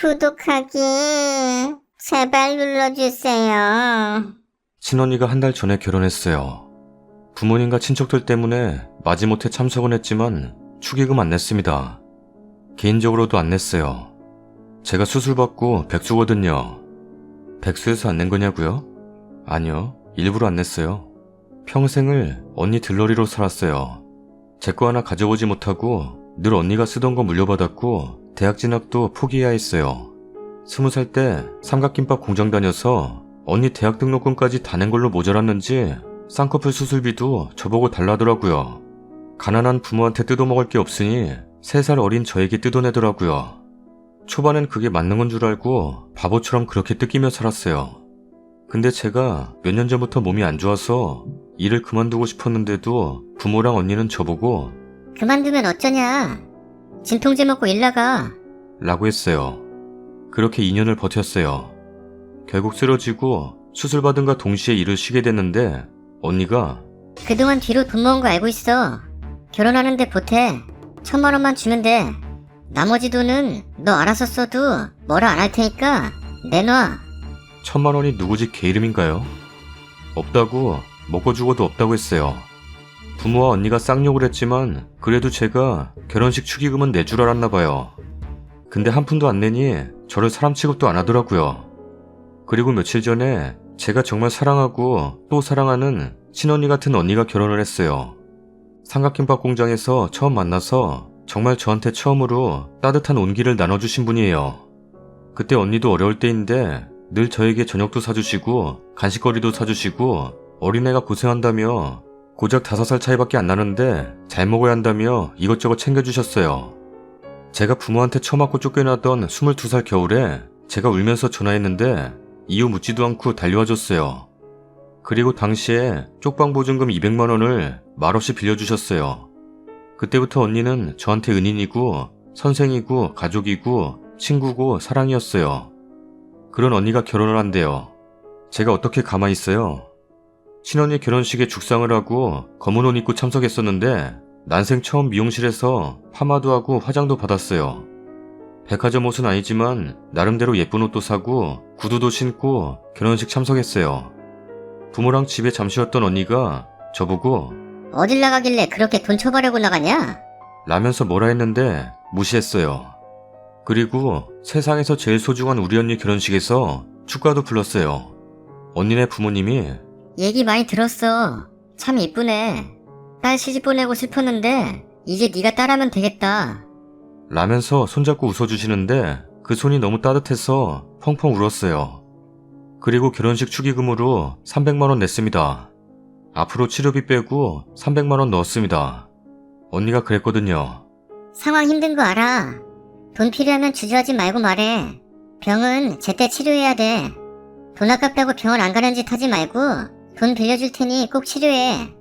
구독하기 제발 눌러주세요. 친언니가 한 달 전에 결혼했어요. 부모님과 친척들 때문에 마지못해 참석은 했지만 축의금 안 냈습니다. 개인적으로도 안 냈어요. 제가 수술받고 백수거든요. 백수여서 안 낸 거냐고요? 아니요, 일부러 안 냈어요. 평생을 언니 들러리로 살았어요. 제 거 하나 가져오지 못하고 늘 언니가 쓰던 거 물려받았고 대학 진학도 포기해야 했어요. 20살 때 삼각김밥 공장 다녀서 언니 대학 등록금까지 다 낸 걸로 모자랐는지 쌍꺼풀 수술비도 저보고 달라더라고요. 가난한 부모한테 뜯어먹을 게 없으니 3살 어린 저에게 뜯어내더라고요. 초반엔 그게 맞는 건 줄 알고 바보처럼 그렇게 뜯기며 살았어요. 근데 제가 몇 년 전부터 몸이 안 좋아서 일을 그만두고 싶었는데도 부모랑 언니는 저보고 그만두면 어쩌냐. 진통제 먹고 일 나가. 라고 했어요. 그렇게 2년을 버텼어요. 결국 쓰러지고 수술받은과 동시에 일을 쉬게 됐는데 언니가 그동안 뒤로 돈 모은 거 알고 있어. 결혼하는데 보태. 1,000만 원만 주면 돼. 나머지 돈은 너 알아서 써도 뭐라 안 할 테니까 내놔. 1,000만 원이 누구 집 개 이름인가요? 없다고, 먹고 죽어도 없다고 했어요. 부모와 언니가 쌍욕을 했지만 그래도 제가 결혼식 축의금은 내 줄 알았나 봐요. 근데 한 푼도 안 내니 저를 사람 취급도 안 하더라고요. 그리고 며칠 전에 제가 정말 사랑하고 또 사랑하는 친언니 같은 언니가 결혼을 했어요. 삼각김밥 공장에서 처음 만나서 정말 저한테 처음으로 따뜻한 온기를 나눠주신 분이에요. 그때 언니도 어려울 때인데 늘 저에게 저녁도 사주시고 간식거리도 사주시고 어린애가 고생한다며 고작 5살 차이밖에 안 나는데 잘 먹어야 한다며 이것저것 챙겨주셨어요. 제가 부모한테 처맞고 쫓겨나던 22살 겨울에 제가 울면서 전화했는데 이유 묻지도 않고 달려와줬어요. 그리고 당시에 쪽방 보증금 200만 원을 말없이 빌려주셨어요. 그때부터 언니는 저한테 은인이고 선생이고 가족이고 친구고 사랑이었어요. 그런 언니가 결혼을 한대요. 제가 어떻게 가만히 있어요? 친언니 결혼식에 죽상을 하고 검은 옷 입고 참석했었는데 난생 처음 미용실에서 파마도 하고 화장도 받았어요. 백화점 옷은 아니지만 나름대로 예쁜 옷도 사고 구두도 신고 결혼식 참석했어요. 부모랑 집에 잠시 왔던 언니가 저보고 어딜 나가길래 그렇게 돈 쳐버리고 나가냐? 라면서 뭐라 했는데 무시했어요. 그리고 세상에서 제일 소중한 우리 언니 결혼식에서 축가도 불렀어요. 언니네 부모님이 얘기 많이 들었어. 참 이쁘네. 딸 시집 보내고 슬펐는데 이제 네가 딸하면 되겠다. 라면서 손잡고 웃어주시는데 그 손이 너무 따뜻해서 펑펑 울었어요. 그리고 결혼식 축의금으로 300만 원 냈습니다. 앞으로 치료비 빼고 300만 원 넣었습니다. 언니가 그랬거든요. 상황 힘든 거 알아. 돈 필요하면 주저하지 말고 말해. 병은 제때 치료해야 돼. 돈 아깝다고 병원 안 가는 짓 하지 말고 돈 빌려줄 테니 꼭 치료해.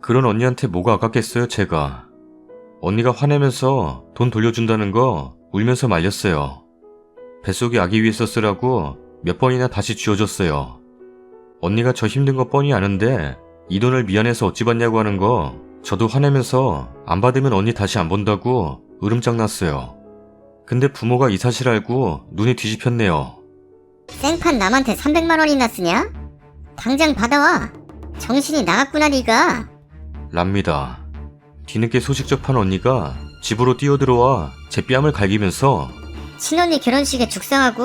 그런 언니한테 뭐가 아깝겠어요, 제가. 언니가 화내면서 돈 돌려준다는 거 울면서 말렸어요. 뱃속에 아기 위해서 쓰라고 몇 번이나 다시 쥐어줬어요. 언니가 저 힘든 거 뻔히 아는데 이 돈을 미안해서 어찌 받냐고 하는 거 저도 화내면서 안 받으면 언니 다시 안 본다고 으름장 났어요. 근데 부모가 이 사실 알고 눈이 뒤집혔네요. 생판 남한테 300만 원이나 쓰냐? 당장 받아와. 정신이 나갔구나 네가. 랍니다. 뒤늦게 소식 접한 언니가 집으로 뛰어들어와 제 뺨을 갈기면서 친언니 결혼식에 죽상하고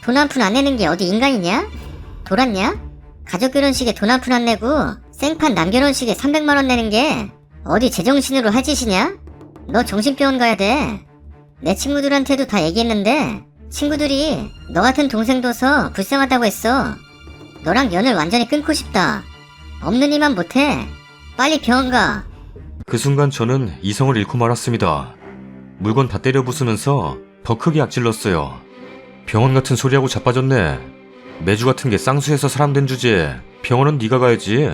돈 한 푼 안 내는 게 어디 인간이냐? 돌았냐? 가족 결혼식에 돈 한 푼 안 내고 생판 남 결혼식에 300만 원 내는 게 어디 제정신으로 할 짓이냐? 너 정신병원 가야 돼. 내 친구들한테도 다 얘기했는데 친구들이 너 같은 동생 둬서 불쌍하다고 했어. 너랑 연을 완전히 끊고 싶다. 없는 이만 못해. 빨리 병원 가. 그 순간 저는 이성을 잃고 말았습니다. 물건 다 때려 부수면서 더 크게 악질렀어요. 병원 같은 소리하고 자빠졌네. 매주 같은 게 쌍수해서 사람 된 주제에 병원은 네가 가야지.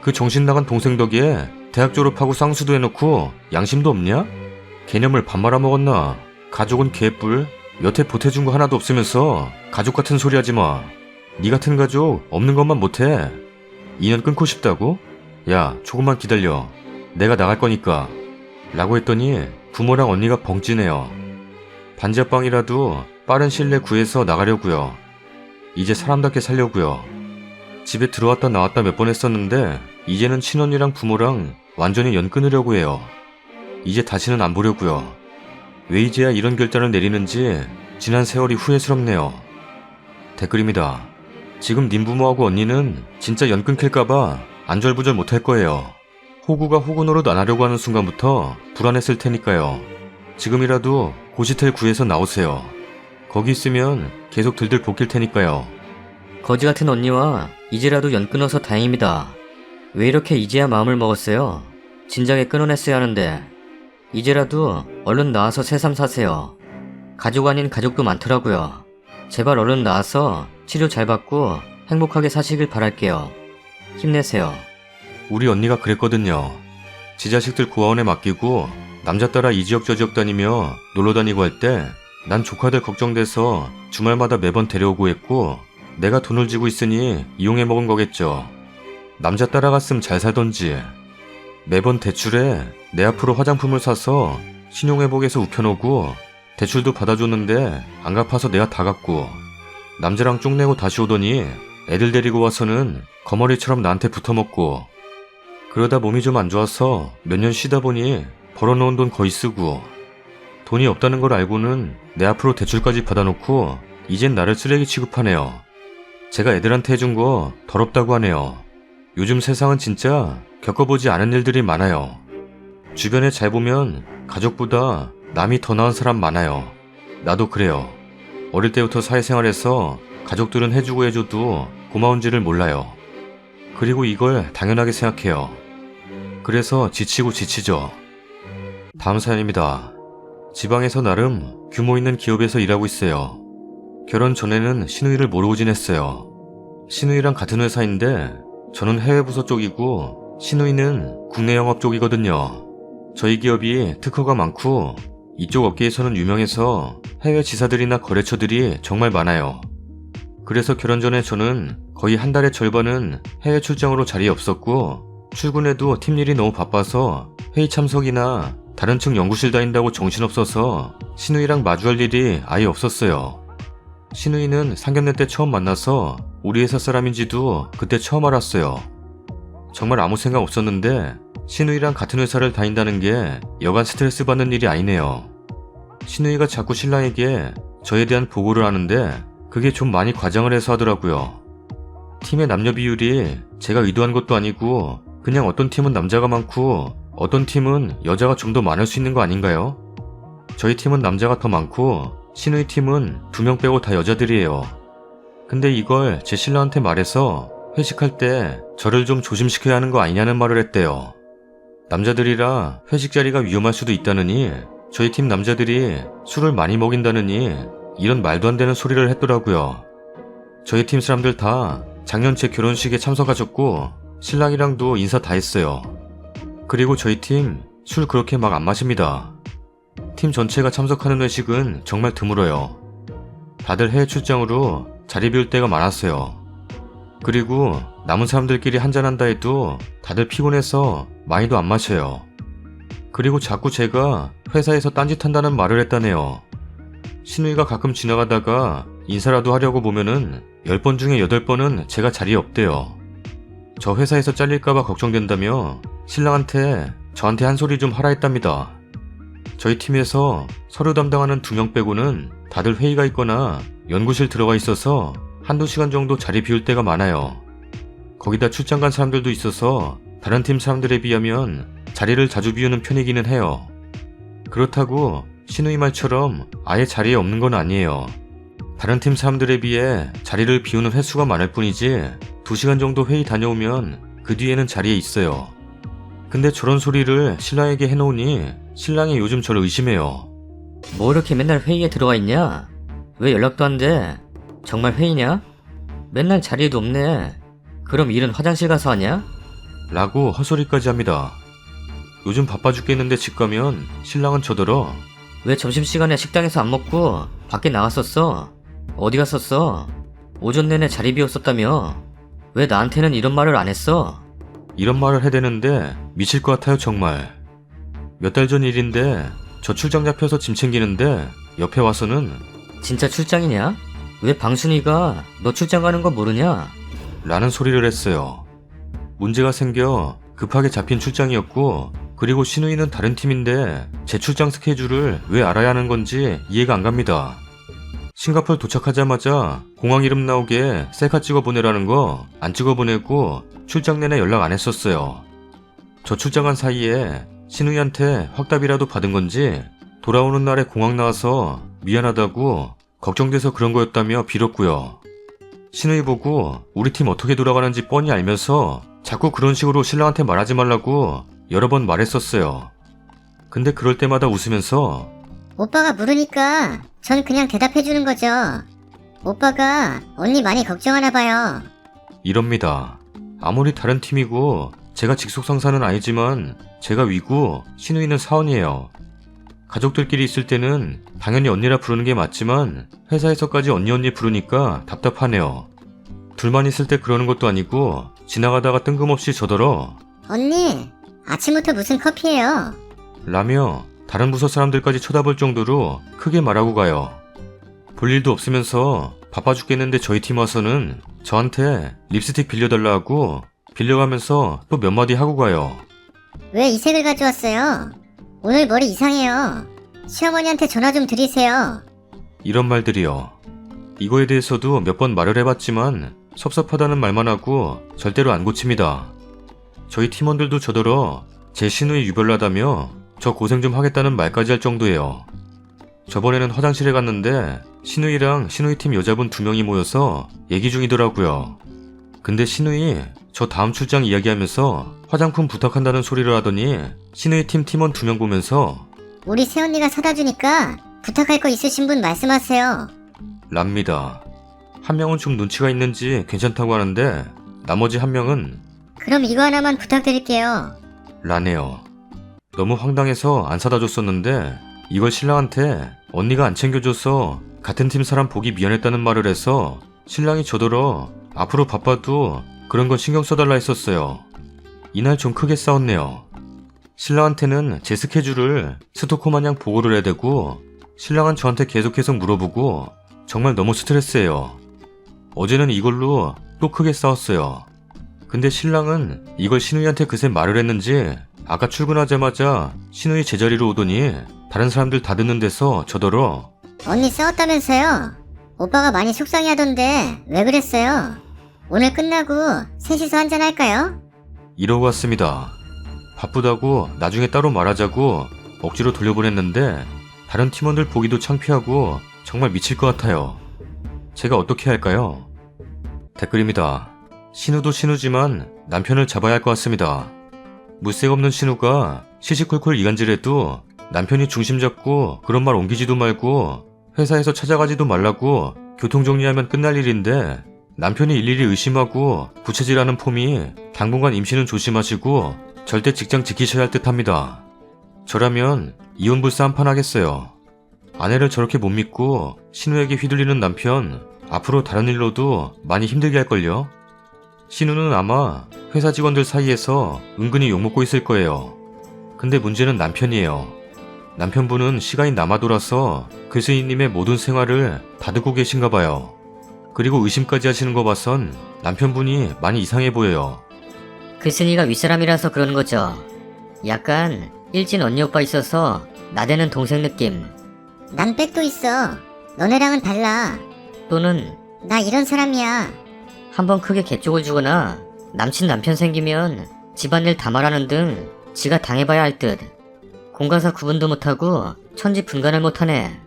그 정신 나간 동생 덕에 대학 졸업하고 쌍수도 해놓고 양심도 없냐? 개념을 밥 말아먹었나? 가족은 개뿔? 여태 보태준 거 하나도 없으면서 가족 같은 소리 하지 마. 네 같은 가족 없는 것만 못해. 인연 끊고 싶다고? 야, 조금만 기다려. 내가 나갈 거니까. 라고 했더니 부모랑 언니가 벙찌네요. 반지하방이라도 빠른 시일 내에 구해서 나가려고요. 이제 사람답게 살려고요. 집에 들어왔다 나왔다 몇 번 했었는데 이제는 친언니랑 부모랑 완전히 연 끊으려고 해요. 이제 다시는 안 보려고요. 왜 이제야 이런 결단을 내리는지 지난 세월이 후회스럽네요. 댓글입니다. 지금 님 부모하고 언니는 진짜 연 끊길까봐 안절부절 못할 거예요. 호구가 호구 노릇 안 하려고 하는 순간부터 불안했을 테니까요. 지금이라도 고시텔 구해서 나오세요. 거기 있으면 계속 들들 볶일 테니까요. 거지 같은 언니와 이제라도 연 끊어서 다행입니다. 왜 이렇게 이제야 마음을 먹었어요? 진작에 끊어냈어야 하는데. 이제라도 얼른 나와서 새삼 사세요. 가족 아닌 가족도 많더라고요. 제발 얼른 나와서 치료 잘 받고 행복하게 사시길 바랄게요. 힘내세요. 우리 언니가 그랬거든요. 지 자식들 고아원에 맡기고 남자 따라 이 지역 저 지역 다니며 놀러 다니고 할 때 난 조카들 걱정돼서 주말마다 매번 데려오고 했고 내가 돈을 쥐고 있으니 이용해 먹은 거겠죠. 남자 따라갔음 잘 살던지. 매번 대출에 내 앞으로 화장품을 사서 신용회복에서 우겨놓고 대출도 받아줬는데 안 갚아서 내가 다 갚고 남자랑 쪽내고 다시 오더니 애들 데리고 와서는 거머리처럼 나한테 붙어먹고 그러다 몸이 좀 안 좋아서 몇 년 쉬다 보니 벌어놓은 돈 거의 쓰고 돈이 없다는 걸 알고는 내 앞으로 대출까지 받아놓고 이젠 나를 쓰레기 취급하네요. 제가 애들한테 해준 거 더럽다고 하네요. 요즘 세상은 진짜 겪어보지 않은 일들이 많아요. 주변에 잘 보면 가족보다 남이 더 나은 사람 많아요. 나도 그래요. 어릴 때부터 사회생활에서 가족들은 해주고 해줘도 고마운지를 몰라요. 그리고 이걸 당연하게 생각해요. 그래서 지치고 지치죠. 다음 사연입니다. 지방에서 나름 규모 있는 기업에서 일하고 있어요. 결혼 전에는 신우이를 모르고 지냈어요. 신우이랑 같은 회사인데 저는 해외 부서 쪽이고 신우이는 국내 영업 쪽이거든요. 저희 기업이 특허가 많고 이쪽 업계에서는 유명해서 해외 지사들이나 거래처들이 정말 많아요. 그래서 결혼 전에 저는 거의 한 달의 절반은 해외 출장으로 자리에 없었고 출근해도 팀 일이 너무 바빠서 회의 참석이나 다른 층 연구실 다닌다고 정신없어서 신우이랑 마주할 일이 아예 없었어요. 신우이는 상견례 때 처음 만나서 우리 회사 사람인지도 그때 처음 알았어요. 정말 아무 생각 없었는데 신우이랑 같은 회사를 다닌다는 게 여간 스트레스 받는 일이 아니네요. 신우이가 자꾸 신랑에게 저에 대한 보고를 하는데 그게 좀 많이 과장을 해서 하더라고요. 팀의 남녀 비율이 제가 의도한 것도 아니고 그냥 어떤 팀은 남자가 많고 어떤 팀은 여자가 좀 더 많을 수 있는 거 아닌가요? 저희 팀은 남자가 더 많고 신우이 팀은 2명 빼고 다 여자들이에요. 근데 이걸 제 신랑한테 말해서 회식할 때 저를 좀 조심시켜야 하는 거 아니냐는 말을 했대요. 남자들이라 회식 자리가 위험할 수도 있다느니 저희 팀 남자들이 술을 많이 먹인다느니 이런 말도 안 되는 소리를 했더라고요. 저희 팀 사람들 다 작년 제 결혼식에 참석하셨고 신랑이랑도 인사 다 했어요. 그리고 저희 팀 술 그렇게 막 안 마십니다. 팀 전체가 참석하는 회식은 정말 드물어요. 다들 해외 출장으로 자리 비울 때가 많았어요. 그리고 남은 사람들끼리 한잔한다 해도 다들 피곤해서 많이도 안 마셔요. 그리고 자꾸 제가 회사에서 딴짓한다는 말을 했다네요. 신우이가 가끔 지나가다가 인사라도 하려고 보면은 10번 중에 8번은 제가 자리에 없대요. 저 회사에서 잘릴까봐 걱정된다며 신랑한테 저한테 한 소리 좀 하라 했답니다. 저희 팀에서 서류 담당하는 2명 빼고는 다들 회의가 있거나 연구실 들어가 있어서 한두 시간 정도 자리 비울 때가 많아요. 거기다 출장 간 사람들도 있어서 다른 팀 사람들에 비하면 자리를 자주 비우는 편이기는 해요. 그렇다고 신우이 말처럼 아예 자리에 없는 건 아니에요. 다른 팀 사람들에 비해 자리를 비우는 횟수가 많을 뿐이지 2시간 정도 회의 다녀오면 그 뒤에는 자리에 있어요. 근데 저런 소리를 신랑에게 해놓으니 신랑이 요즘 저를 의심해요. 뭐 이렇게 맨날 회의에 들어가 있냐? 왜 연락도 안 돼? 정말 회의냐? 맨날 자리에도 없네. 그럼 일은 화장실 가서 하냐? 라고 헛소리까지 합니다. 요즘 바빠 죽겠는데 집 가면 신랑은 저더러 왜 점심시간에 식당에서 안 먹고 밖에 나갔었어? 어디 갔었어? 오전 내내 자리 비웠었다며? 왜 나한테는 이런 말을 안 했어? 이런 말을 해대는데 미칠 것 같아요 정말. 몇 달 전 일인데 저 출장 잡혀서 짐 챙기는데 옆에 와서는 진짜 출장이냐? 왜 방순이가 너 출장 가는 거 모르냐? 라는 소리를 했어요. 문제가 생겨 급하게 잡힌 출장이었고, 그리고 신우이는 다른 팀인데 제 출장 스케줄을 왜 알아야 하는 건지 이해가 안 갑니다. 싱가포르 도착하자마자 공항 이름 나오게 셀카 찍어 보내라는 거 안 찍어 보내고 출장 내내 연락 안 했었어요. 저 출장한 사이에 신우이한테 확답이라도 받은 건지 돌아오는 날에 공항 나와서 미안하다고 걱정돼서 그런 거였다며 빌었고요. 신우이 보고 우리 팀 어떻게 돌아가는지 뻔히 알면서 자꾸 그런 식으로 신랑한테 말하지 말라고 여러 번 말했었어요. 근데 그럴 때마다 웃으면서 오빠가 물으니까 전 그냥 대답해주는 거죠. 오빠가 언니 많이 걱정하나 봐요. 이럽니다. 아무리 다른 팀이고 제가 직속 상사는 아니지만 제가 위고 신우이는 사원이에요. 가족들끼리 있을 때는 당연히 언니라 부르는 게 맞지만 회사에서까지 언니 부르니까 답답하네요. 둘만 있을 때 그러는 것도 아니고 지나가다가 뜬금없이 저더러 언니, 아침부터 무슨 커피예요? 라며 다른 부서 사람들까지 쳐다볼 정도로 크게 말하고 가요. 볼 일도 없으면서 바빠 죽겠는데 저희 팀 와서는 저한테 립스틱 빌려달라 하고 빌려가면서 또 몇 마디 하고 가요. 왜 이 색을 가져왔어요? 오늘 머리 이상해요. 시어머니한테 전화 좀 드리세요. 이런 말들이요. 이거에 대해서도 몇 번 말을 해봤지만 섭섭하다는 말만 하고 절대로 안 고칩니다. 저희 팀원들도 저더러 제 신우이 유별나다며 저 고생 좀 하겠다는 말까지 할 정도예요. 저번에는 화장실에 갔는데 신우이랑 신우이 팀 여자분 2명이 모여서 얘기 중이더라고요. 근데 신우이 저 다음 출장 이야기하면서 화장품 부탁한다는 소리를 하더니 신우이 팀 팀원 2명 보면서 우리 새언니가 사다 주니까 부탁할 거 있으신 분 말씀하세요. 랍니다. 한 명은 좀 눈치가 있는지 괜찮다고 하는데 나머지 한 명은 그럼 이거 하나만 부탁드릴게요. 라네요. 너무 황당해서 안 사다 줬었는데 이걸 신랑한테 언니가 안 챙겨줘서 같은 팀 사람 보기 미안했다는 말을 해서 신랑이 저더러 앞으로 바빠도 그런 건 신경 써달라 했었어요. 이날 좀 크게 싸웠네요. 신랑한테는 제 스케줄을 스토커 마냥 보고를 해야 되고 신랑은 저한테 계속해서 물어보고 정말 너무 스트레스예요. 어제는 이걸로 또 크게 싸웠어요. 근데 신랑은 이걸 신우이한테 그새 말을 했는지 아까 출근하자마자 신우이 제자리로 오더니 다른 사람들 다 듣는 데서 저더러 언니 싸웠다면서요? 오빠가 많이 속상해하던데 왜 그랬어요? 오늘 끝나고 셋이서 한잔 할까요? 이러고 왔습니다. 바쁘다고 나중에 따로 말하자고 억지로 돌려보냈는데 다른 팀원들 보기도 창피하고 정말 미칠 것 같아요. 제가 어떻게 할까요? 댓글입니다. 신우도 신우지만 남편을 잡아야 할 것 같습니다. 물색 없는 신우가 시시콜콜 이간질해도 남편이 중심 잡고 그런 말 옮기지도 말고 회사에서 찾아가지도 말라고 교통정리하면 끝날 일인데 남편이 일일이 의심하고 부채질하는 폼이 당분간 임신은 조심하시고 절대 직장 지키셔야 할 듯 합니다. 저라면 이혼불사 한판 하겠어요. 아내를 저렇게 못 믿고 신우에게 휘둘리는 남편 앞으로 다른 일로도 많이 힘들게 할걸요? 신우는 아마 회사 직원들 사이에서 은근히 욕먹고 있을 거예요. 근데 문제는 남편이에요. 남편분은 시간이 남아돌아서 글쓴이님의 모든 생활을 다 듣고 계신가 봐요. 그리고 의심까지 하시는 거 봐선 남편분이 많이 이상해 보여요. 글쓴이가 윗사람이라서 그런 거죠. 약간 일진 언니 오빠 있어서 나대는 동생 느낌. 난 백도 있어. 너네랑은 달라. 또는 나 이런 사람이야. 한번 크게 개쪽을 주거나 남친 남편 생기면 집안일 다 말하는 등 지가 당해봐야 할 듯. 공과사 구분도 못하고 천지분간을 못하네.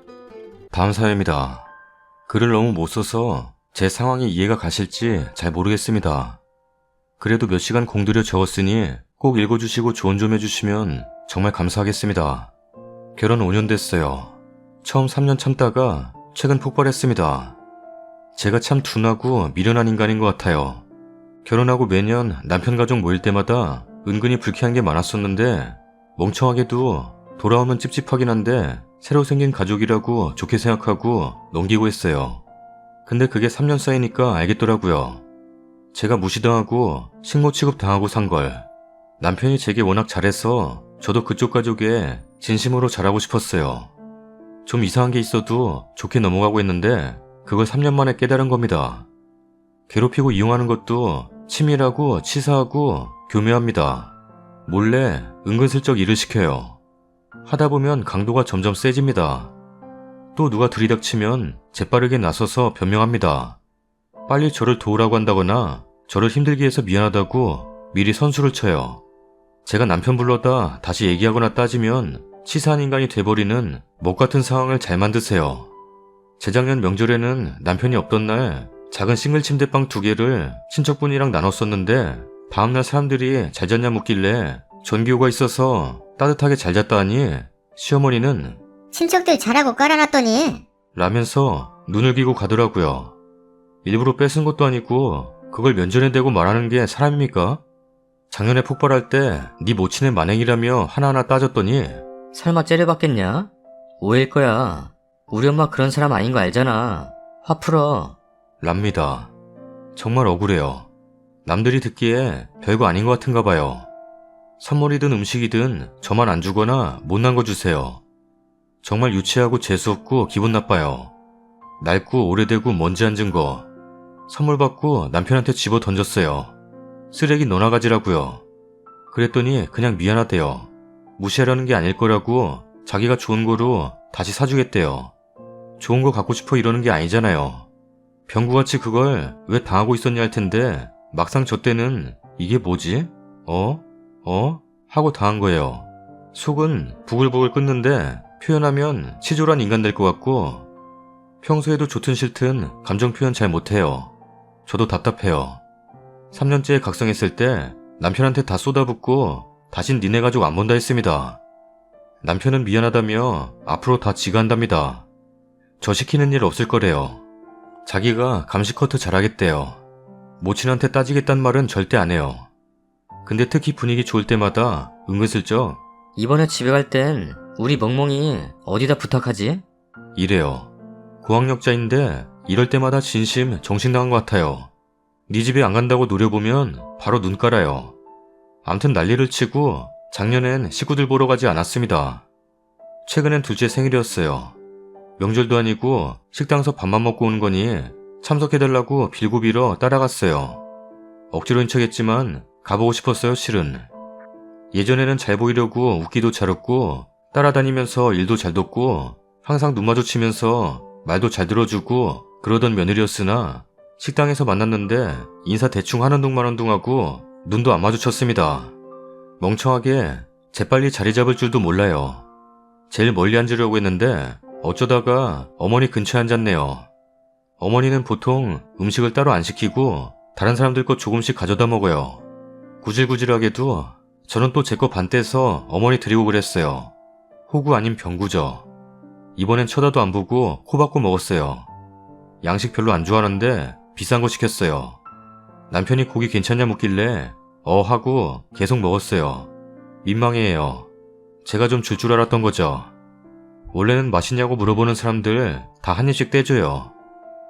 다음 사연입니다. 글을 너무 못 써서 제 상황이 이해가 가실지 잘 모르겠습니다. 그래도 몇 시간 공들여 적었으니 꼭 읽어주시고 조언 좀 해주시면 정말 감사하겠습니다. 결혼 5년 됐어요. 처음 3년 참다가 최근 폭발했습니다. 제가 참 둔하고 미련한 인간인 것 같아요. 결혼하고 매년 남편 가족 모일 때마다 은근히 불쾌한 게 많았었는데 멍청하게도 돌아오면 찝찝하긴 한데 새로 생긴 가족이라고 좋게 생각하고 넘기고 했어요. 근데 그게 3년 쌓이니까 알겠더라고요. 제가 무시당하고 식모 취급당하고 산 걸. 남편이 제게 워낙 잘해서 저도 그쪽 가족에 진심으로 잘하고 싶었어요. 좀 이상한 게 있어도 좋게 넘어가고 했는데 그걸 3년 만에 깨달은 겁니다. 괴롭히고 이용하는 것도 치밀하고 치사하고 교묘합니다. 몰래 은근슬쩍 일을 시켜요. 하다 보면 강도가 점점 세집니다. 또 누가 들이닥치면 재빠르게 나서서 변명합니다. 빨리 저를 도우라고 한다거나 저를 힘들게 해서 미안하다고 미리 선수를 쳐요. 제가 남편 불러다 다시 얘기하거나 따지면 치사한 인간이 돼버리는 목 같은 상황을 잘 만드세요. 재작년 명절에는 남편이 없던 날 작은 싱글 침대방 2개를 친척분이랑 나눴었는데 다음날 사람들이 잘 잤냐 묻길래 전기요가 있어서 따뜻하게 잘 잤다 하니 시어머니는 친척들 자라고 깔아놨더니 라면서 눈을 기고 가더라고요. 일부러 뺏은 것도 아니고 그걸 면전에 대고 말하는 게 사람입니까? 작년에 폭발할 때 네 모친의 만행이라며 하나하나 따졌더니 설마 째려봤겠냐? 오해일 거야. 우리 엄마 그런 사람 아닌 거 알잖아. 화 풀어. 랍니다. 정말 억울해요. 남들이 듣기에 별거 아닌 것 같은가 봐요. 선물이든 음식이든 저만 안 주거나 못난 거 주세요. 정말 유치하고 재수없고 기분 나빠요. 낡고 오래되고 먼지 앉은 거. 선물 받고 남편한테 집어 던졌어요. 쓰레기 너나 가지라고요. 그랬더니 그냥 미안하대요. 무시하려는 게 아닐 거라고 자기가 좋은 거로 다시 사주겠대요. 좋은 거 갖고 싶어 이러는 게 아니잖아요. 병구같이 그걸 왜 당하고 있었냐 할 텐데 막상 저 때는 이게 뭐지? 하고 당한 거예요. 속은 부글부글 끓는데 표현하면 치졸한 인간 될 것 같고 평소에도 좋든 싫든 감정 표현 잘 못해요. 저도 답답해요. 3년째 각성했을 때 남편한테 다 쏟아붓고 다신 니네 가족 안 본다 했습니다. 남편은 미안하다며 앞으로 다 지가 한답니다. 저 시키는 일 없을 거래요. 자기가 감시 커트 잘하겠대요. 모친한테 따지겠단 말은 절대 안 해요. 근데 특히 분위기 좋을 때마다 은근슬쩍 이번에 집에 갈 땐 우리 멍멍이 어디다 부탁하지? 이래요. 고학력자인데 이럴 때마다 진심 정신나간 것 같아요. 네 집에 안 간다고 노려보면 바로 눈 깔아요. 암튼 난리를 치고 작년엔 식구들 보러 가지 않았습니다. 최근엔 둘째 생일이었어요. 명절도 아니고 식당에서 밥만 먹고 오는 거니 참석해달라고 빌고 빌어 따라갔어요. 억지로인 척했지만 가보고 싶었어요 실은. 예전에는 잘 보이려고 웃기도 잘 웃고 따라다니면서 일도 잘 돕고 항상 눈 마주치면서 말도 잘 들어주고 그러던 며느리였으나 식당에서 만났는데 인사 대충 하는 둥 마는 둥 하고 눈도 안 마주쳤습니다. 멍청하게 재빨리 자리 잡을 줄도 몰라요. 제일 멀리 앉으려고 했는데 어쩌다가 어머니 근처에 앉았네요. 어머니는 보통 음식을 따로 안 시키고 다른 사람들 것 조금씩 가져다 먹어요. 구질구질하게도 저는 또 제 거 반 떼서 어머니 드리고 그랬어요. 호구 아닌 병구죠. 이번엔 쳐다도 안 보고 코 박고 먹었어요. 양식 별로 안 좋아하는데 비싼 거 시켰어요. 남편이 고기 괜찮냐 묻길래 하고 계속 먹었어요. 민망해해요. 제가 좀 줄 알았던 거죠. 원래는 맛있냐고 물어보는 사람들 다 한 입씩 떼줘요.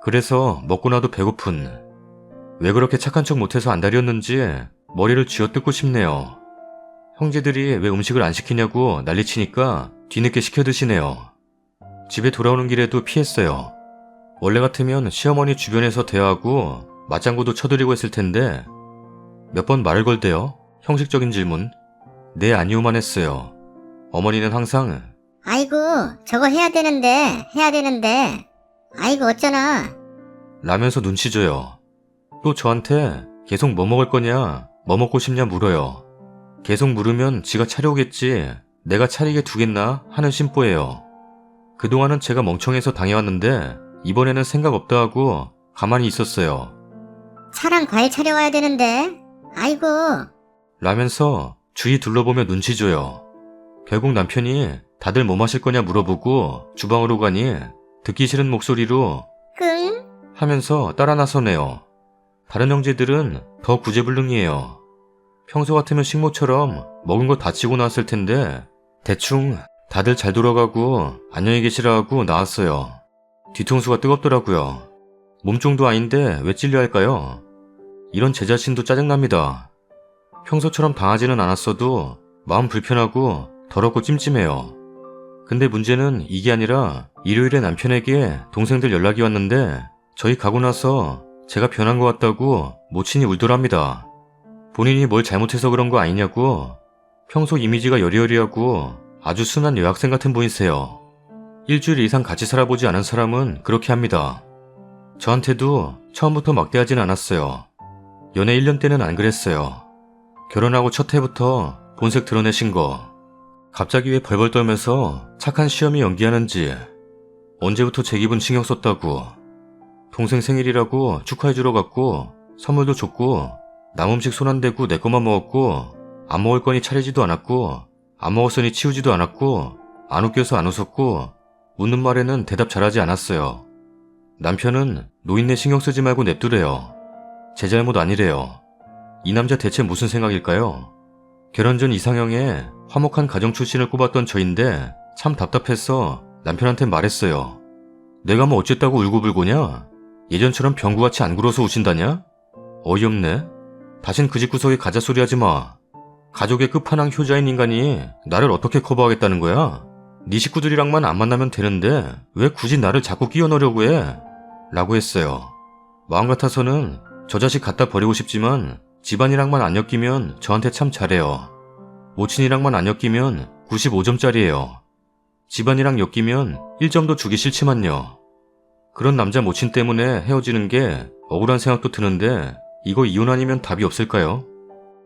그래서 먹고 나도 배고픈. 왜 그렇게 착한 척 못해서 안달이었는지 머리를 쥐어뜯고 싶네요. 형제들이 왜 음식을 안 시키냐고 난리치니까 뒤늦게 시켜 드시네요. 집에 돌아오는 길에도 피했어요. 원래 같으면 시어머니 주변에서 대화하고 맞장구도 쳐드리고 했을 텐데 몇 번 말을 걸대요. 형식적인 질문. 네 아니오만 했어요. 어머니는 항상 아이고 저거 해야 되는데 아이고 어쩌나. 라면서 눈치 줘요. 또 저한테 계속 뭐 먹을 거냐, 뭐 먹고 싶냐 물어요. 계속 물으면 지가 차려오겠지 내가 차리게 두겠나 하는 심보예요. 그동안은 제가 멍청해서 당해왔는데 이번에는 생각 없다 하고 가만히 있었어요. 차랑 과일 차려와야 되는데 아이고. 라면서 주위 둘러보며 눈치 줘요. 결국 남편이 다들 뭐 마실 거냐 물어보고 주방으로 가니 듣기 싫은 목소리로 끙. 하면서 따라 나서네요. 다른 형제들은 더 구제불능이에요. 평소 같으면 식모처럼 먹은 거 다 치고 나왔을 텐데 대충 다들 잘 돌아가고 안녕히 계시라 하고 나왔어요. 뒤통수가 뜨겁더라고요. 몸종도 아닌데 왜 찔려 할까요? 이런 제 자신도 짜증납니다. 평소처럼 당하지는 않았어도 마음 불편하고 더럽고 찜찜해요. 근데 문제는 이게 아니라 일요일에 남편에게 동생들 연락이 왔는데 저희 가고 나서 제가 변한 것 같다고 모친이 울더랍니다. 본인이 뭘 잘못해서 그런 거 아니냐고. 평소 이미지가 여리여리하고 아주 순한 여학생 같은 분이세요. 일주일 이상 같이 살아보지 않은 사람은 그렇게 합니다. 저한테도 처음부터 막대하진 않았어요. 연애 1년 때는 안 그랬어요. 결혼하고 첫 해부터 본색 드러내신 거. 갑자기 왜 벌벌 떨면서 착한 시험이 연기하는지. 언제부터 제 기분 신경 썼다고. 동생 생일이라고 축하해주러 갔고 선물도 줬고 남 음식 손 안 대고 내 것만 먹었고 안 먹을 거니 차리지도 않았고 안 먹었으니 치우지도 않았고 안 웃겨서 안 웃었고 묻는 말에는 대답 잘하지 않았어요. 남편은 노인네 신경 쓰지 말고 냅두래요. 제 잘못 아니래요. 이 남자 대체 무슨 생각일까요? 결혼 전 이상형에 화목한 가정 출신을 꼽았던 저인데 참 답답해서 남편한테 말했어요. 내가 뭐 어쨌다고 울고불고냐? 예전처럼 병구같이 안 굴어서 우신다냐? 어이없네. 다신 그 집 구석에 가짜소리 하지 마. 가족의 끝판왕 효자인 인간이 나를 어떻게 커버하겠다는 거야? 네 식구들이랑만 안 만나면 되는데 왜 굳이 나를 자꾸 끼워 넣으려고 해? 라고 했어요. 마음 같아서는 저 자식 갖다 버리고 싶지만 집안이랑만 안 엮이면 저한테 참 잘해요. 모친이랑만 안 엮이면 95점짜리예요. 집안이랑 엮이면 1점도 주기 싫지만요. 그런 남자 모친 때문에 헤어지는 게 억울한 생각도 드는데 이거 이혼 아니면 답이 없을까요?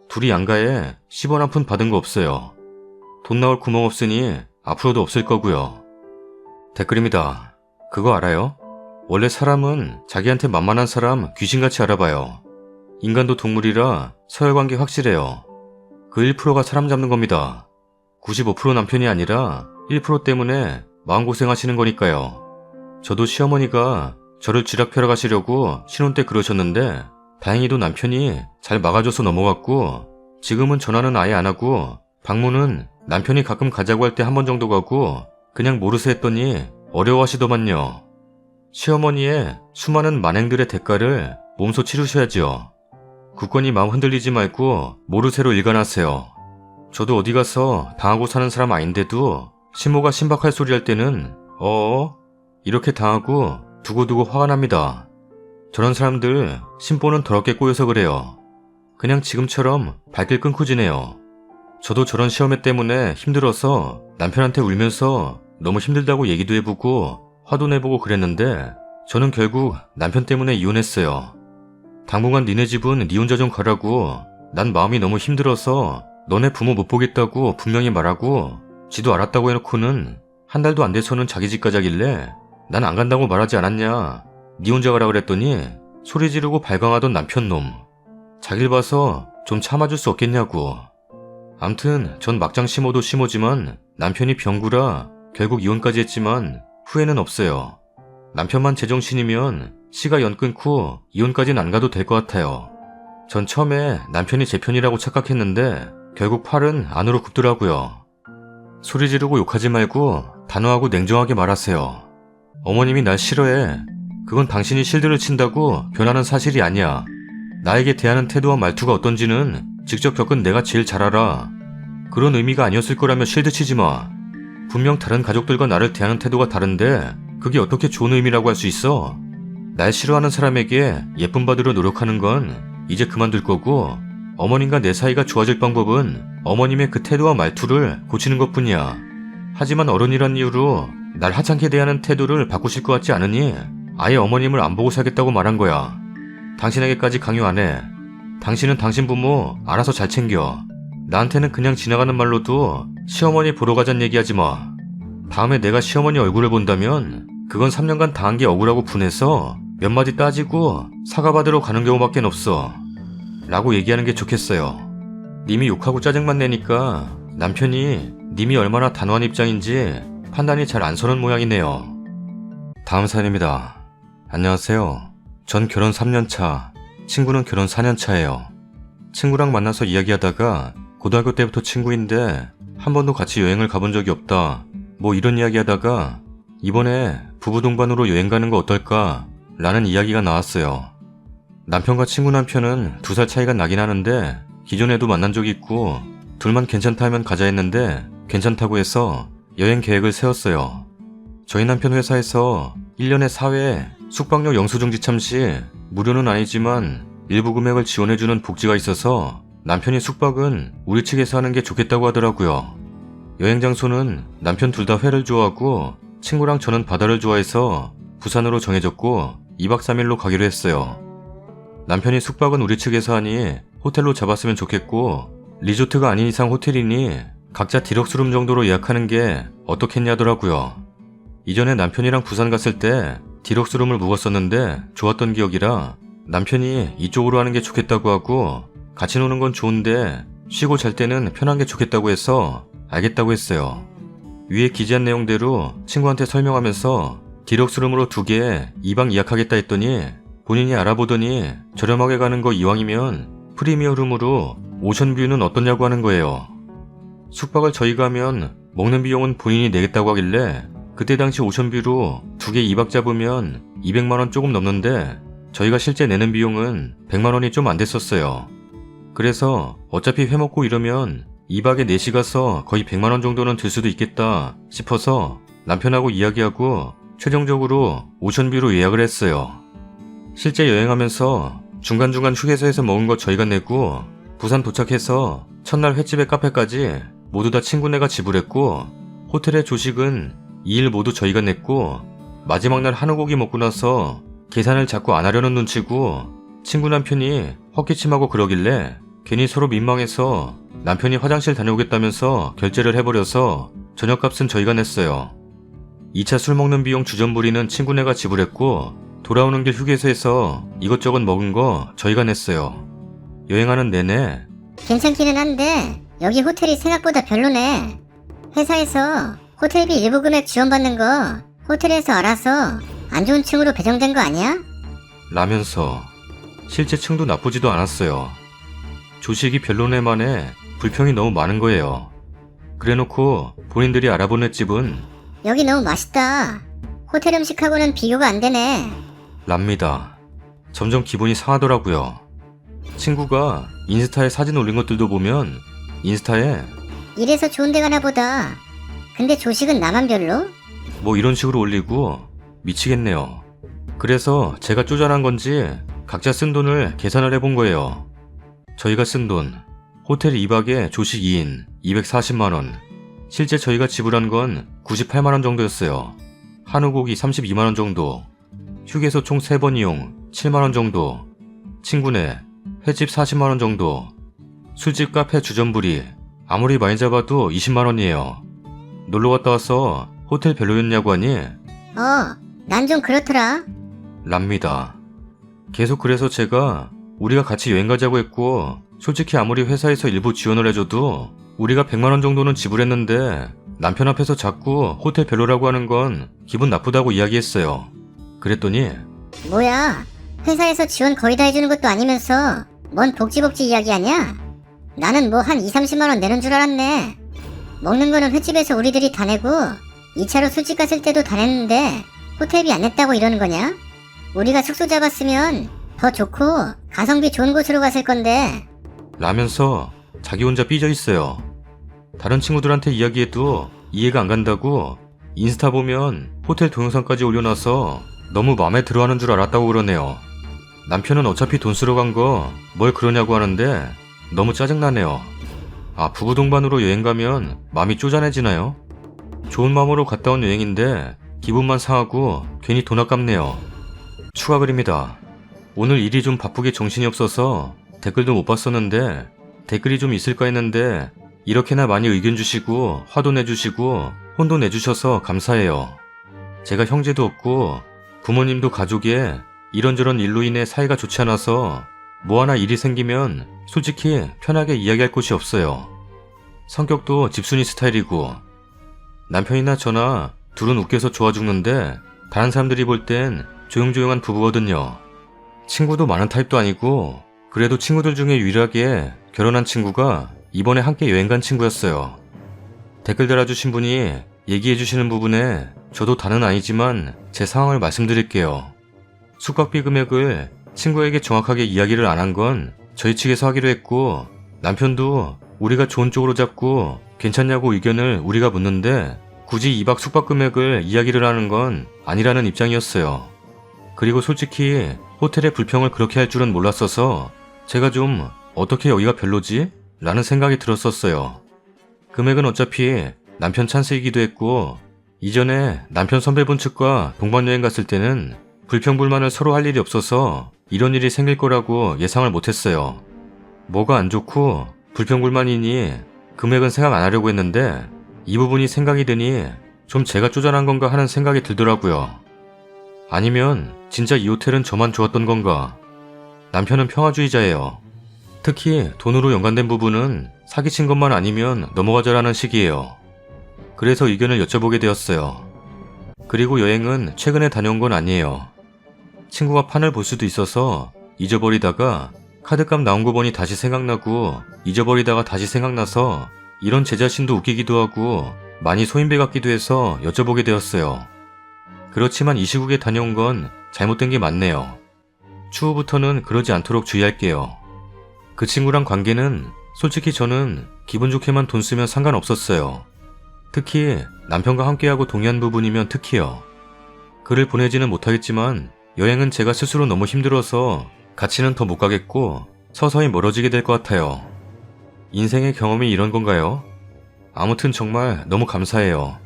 둘이 양가에 10원 한 푼 받은 거 없어요. 돈 나올 구멍 없으니 앞으로도 없을 거고요. 댓글입니다. 그거 알아요? 원래 사람은 자기한테 만만한 사람 귀신같이 알아봐요. 인간도 동물이라 서열관계 확실해요. 그 1%가 사람 잡는 겁니다. 95% 남편이 아니라 1% 때문에 마음고생하시는 거니까요. 저도 시어머니가 저를 쥐락펴러 가시려고 신혼 때 그러셨는데 다행히도 남편이 잘 막아줘서 넘어갔고 지금은 전화는 아예 안 하고 방문은 남편이 가끔 가자고 할 때 한 번 정도 가고 그냥 모르세 했더니 어려워하시더만요. 시어머니의 수많은 만행들의 대가를 몸소 치르셔야죠. 굳건히 마음 흔들리지 말고 모르쇠로 일관하세요. 저도 어디 가서 당하고 사는 사람 아닌데도 신모가 신박할 소리 할 때는 이렇게 당하고 두고두고 화가 납니다. 저런 사람들 심보는 더럽게 꼬여서 그래요. 그냥 지금처럼 발길 끊고 지내요. 저도 저런 시어매 때문에 힘들어서 남편한테 울면서 너무 힘들다고 얘기도 해보고 화도 내보고 그랬는데 저는 결국 남편 때문에 이혼했어요. 당분간 니네 집은 니 혼자 좀 가라고 난 마음이 너무 힘들어서 너네 부모 못 보겠다고 분명히 말하고 지도 알았다고 해놓고는 한 달도 안 돼서는 자기 집 가자길래 난 안 간다고 말하지 않았냐. 니 혼자 가라 그랬더니 소리 지르고 발광하던 남편놈. 자길 봐서 좀 참아줄 수 없겠냐고. 암튼 전 막장 심어도 심오지만 남편이 병구라 결국 이혼까지 했지만 후회는 없어요. 남편만 제정신이면 씨가 연 끊고 이혼까지는 안 가도 될 것 같아요. 전 처음에 남편이 제 편이라고 착각했는데 결국 팔은 안으로 굽더라고요. 소리 지르고 욕하지 말고 단호하고 냉정하게 말하세요. 어머님이 날 싫어해. 그건 당신이 실드를 친다고 변하는 사실이 아니야. 나에게 대하는 태도와 말투가 어떤지는 직접 겪은 내가 제일 잘 알아. 그런 의미가 아니었을 거라며 실드 치지 마. 분명 다른 가족들과 나를 대하는 태도가 다른데 그게 어떻게 좋은 의미라고 할 수 있어? 날 싫어하는 사람에게 예쁨 받으려 노력하는 건 이제 그만둘 거고 어머님과 내 사이가 좋아질 방법은 어머님의 그 태도와 말투를 고치는 것뿐이야. 하지만 어른이란 이유로 날 하찮게 대하는 태도를 바꾸실 것 같지 않으니 아예 어머님을 안 보고 살겠다고 말한 거야. 당신에게까지 강요 안 해. 당신은 당신 부모 알아서 잘 챙겨. 나한테는 그냥 지나가는 말로도 시어머니 보러 가잔 얘기하지 마. 다음에 내가 시어머니 얼굴을 본다면 그건 3년간 당한 게 억울하고 분해서 몇 마디 따지고 사과받으러 가는 경우밖에 없어. 라고 얘기하는 게 좋겠어요. 님이 욕하고 짜증만 내니까 남편이 님이 얼마나 단호한 입장인지 판단이 잘 안 서는 모양이네요. 다음 사연입니다. 안녕하세요. 전 결혼 3년차, 친구는 결혼 4년차예요. 친구랑 만나서 이야기하다가 고등학교 때부터 친구인데 한 번도 같이 여행을 가본 적이 없다. 뭐 이런 이야기하다가 이번에 부부 동반으로 여행 가는 거 어떨까? 라는 이야기가 나왔어요. 남편과 친구 남편은 2살 차이가 나긴 하는데 기존에도 만난 적이 있고 둘만 괜찮다 하면 가자 했는데 괜찮다고 해서 여행 계획을 세웠어요. 저희 남편 회사에서 1년에 4회 숙박료 영수증 지참 시 무료는 아니지만 일부 금액을 지원해주는 복지가 있어서 남편이 숙박은 우리 측에서 하는 게 좋겠다고 하더라고요. 여행 장소는 남편 둘 다 회를 좋아하고 친구랑 저는 바다를 좋아해서 부산으로 정해졌고 2박 3일로 가기로 했어요. 남편이 숙박은 우리 측에서 하니 호텔로 잡았으면 좋겠고 리조트가 아닌 이상 호텔이니 각자 디럭스룸 정도로 예약하는 게 어떻겠냐 하더라고요. 이전에 남편이랑 부산 갔을 때 디럭스룸을 묵었었는데 좋았던 기억이라 남편이 이쪽으로 하는 게 좋겠다고 하고 같이 노는 건 좋은데 쉬고 잘 때는 편한 게 좋겠다고 해서 알겠다고 했어요. 위에 기재한 내용대로 친구한테 설명하면서 디럭스룸으로 2개 2박 예약하겠다 했더니 본인이 알아보더니 저렴하게 가는 거 이왕이면 프리미엄룸으로 오션뷰는 어떠냐고 하는 거예요. 숙박을 저희가 하면 먹는 비용은 본인이 내겠다고 하길래 그때 당시 오션뷰로 2개 2박 잡으면 200만원 조금 넘는데 저희가 실제 내는 비용은 100만원이 좀 안 됐었어요. 그래서 어차피 회 먹고 이러면 2박에 4시 가서 거의 100만원 정도는 들 수도 있겠다 싶어서 남편하고 이야기하고 최종적으로 오션뷰로 예약을 했어요. 실제 여행하면서 중간중간 휴게소에서 먹은 거 저희가 내고 부산 도착해서 첫날 횟집에 카페까지 모두 다 친구네가 지불했고 호텔의 조식은 2일 모두 저희가 냈고 마지막 날 한우고기 먹고 나서 계산을 자꾸 안 하려는 눈치고 친구 남편이 헛기침하고 그러길래 괜히 서로 민망해서 남편이 화장실 다녀오겠다면서 결제를 해버려서 저녁값은 저희가 냈어요. 2차 술 먹는 비용 주전부리는 친구네가 지불했고 돌아오는 길 휴게소에서 이것저것 먹은 거 저희가 냈어요. 여행하는 내내 괜찮기는 한데 여기 호텔이 생각보다 별로네. 회사에서 호텔비 일부 금액 지원받는 거 호텔에서 알아서 안 좋은 층으로 배정된 거 아니야? 라면서 실제 층도 나쁘지도 않았어요. 조식이 별로네만에 불평이 너무 많은 거예요. 그래놓고 본인들이 알아본 횟집은 여기 너무 맛있다. 호텔 음식하고는 비교가 안 되네. 랍니다. 점점 기분이 상하더라고요. 친구가 인스타에 사진 올린 것들도 보면 인스타에 이래서 좋은 데 가나 보다. 근데 조식은 나만 별로? 뭐 이런 식으로 올리고 미치겠네요. 그래서 제가 쪼잔한 건지 각자 쓴 돈을 계산을 해본 거예요. 저희가 쓴 돈, 호텔 2박에 조식 2인 240만원, 실제 저희가 지불한 건 98만원 정도였어요. 한우고기 32만원 정도, 휴게소 총 3번 이용 7만원 정도, 친구네 횟집 40만원 정도, 술집 카페 주전부리 아무리 많이 잡아도 20만원이에요. 놀러 갔다 와서 호텔 별로였냐고 하니 난 좀 그렇더라. 랍니다. 계속 그래서 제가 우리가 같이 여행 가자고 했고 솔직히 아무리 회사에서 일부 지원을 해줘도 우리가 100만원 정도는 지불했는데 남편 앞에서 자꾸 호텔 별로라고 하는 건 기분 나쁘다고 이야기했어요. 그랬더니 뭐야, 회사에서 지원 거의 다 해주는 것도 아니면서 뭔 복지 이야기하냐? 나는 뭐 한 2~30만원 내는 줄 알았네. 먹는 거는 횟집에서 우리들이 다 내고 2차로 술집 갔을 때도 다 냈는데 호텔비 안 냈다고 이러는 거냐? 우리가 숙소 잡았으면 더 좋고 가성비 좋은 곳으로 갔을 건데. 라면서 자기 혼자 삐져 있어요. 다른 친구들한테 이야기해도 이해가 안 간다고 인스타 보면 호텔 동영상까지 올려놔서 너무 마음에 들어하는 줄 알았다고 그러네요. 남편은 어차피 돈 쓰러 간 거 뭘 그러냐고 하는데 너무 짜증나네요. 아, 부부 동반으로 여행 가면 마음이 쪼잔해지나요? 좋은 마음으로 갔다 온 여행인데 기분만 상하고 괜히 돈 아깝네요. 추가 글입니다. 오늘 일이 좀 바쁘게 정신이 없어서 댓글도 못 봤었는데 댓글이 좀 있을까 했는데 이렇게나 많이 의견 주시고 화도 내주시고 혼도 내주셔서 감사해요. 제가 형제도 없고 부모님도 가족에 이런저런 일로 인해 사이가 좋지 않아서 뭐 하나 일이 생기면 솔직히 편하게 이야기할 곳이 없어요. 성격도 집순이 스타일이고 남편이나 저나 둘은 웃겨서 좋아 죽는데 다른 사람들이 볼 땐 조용조용한 부부거든요. 친구도 많은 타입도 아니고 그래도 친구들 중에 유일하게 결혼한 친구가 이번에 함께 여행 간 친구였어요. 댓글 달아주신 분이 얘기해주시는 부분에 저도 다는 아니지만 제 상황을 말씀드릴게요. 숙박비 금액을 친구에게 정확하게 이야기를 안 한 건 저희 측에서 하기로 했고 남편도 우리가 좋은 쪽으로 잡고 괜찮냐고 의견을 우리가 묻는데 굳이 2박 숙박 금액을 이야기를 하는 건 아니라는 입장이었어요. 그리고 솔직히 호텔의 불평을 그렇게 할 줄은 몰랐어서 제가 좀 어떻게 여기가 별로지? 라는 생각이 들었었어요. 금액은 어차피 남편 찬스이기도 했고 이전에 남편 선배분 측과 동반여행 갔을 때는 불평불만을 서로 할 일이 없어서 이런 일이 생길 거라고 예상을 못했어요. 뭐가 안 좋고 불평불만이니 금액은 생각 안 하려고 했는데 이 부분이 생각이 드니 좀 제가 쪼잔한 건가 하는 생각이 들더라고요. 아니면 진짜 이 호텔은 저만 좋았던 건가? 남편은 평화주의자예요. 특히 돈으로 연관된 부분은 사기친 것만 아니면 넘어가자라는 식이에요. 그래서 의견을 여쭤보게 되었어요. 그리고 여행은 최근에 다녀온 건 아니에요. 친구가 판을 볼 수도 있어서 잊어버리다가 카드값 나온 거 보니 다시 생각나고 잊어버리다가 다시 생각나서 이런 제 자신도 웃기기도 하고 많이 소인배 같기도 해서 여쭤보게 되었어요. 그렇지만 이 시국에 다녀온 건 잘못된 게 맞네요. 추후부터는 그러지 않도록 주의할게요. 그 친구랑 관계는 솔직히 저는 기분 좋게만 돈 쓰면 상관없었어요. 특히 남편과 함께하고 동의한 부분이면 특히요. 글을 보내지는 못하겠지만 여행은 제가 스스로 너무 힘들어서 같이는 더 못 가겠고 서서히 멀어지게 될 것 같아요. 인생의 경험이 이런 건가요? 아무튼 정말 너무 감사해요.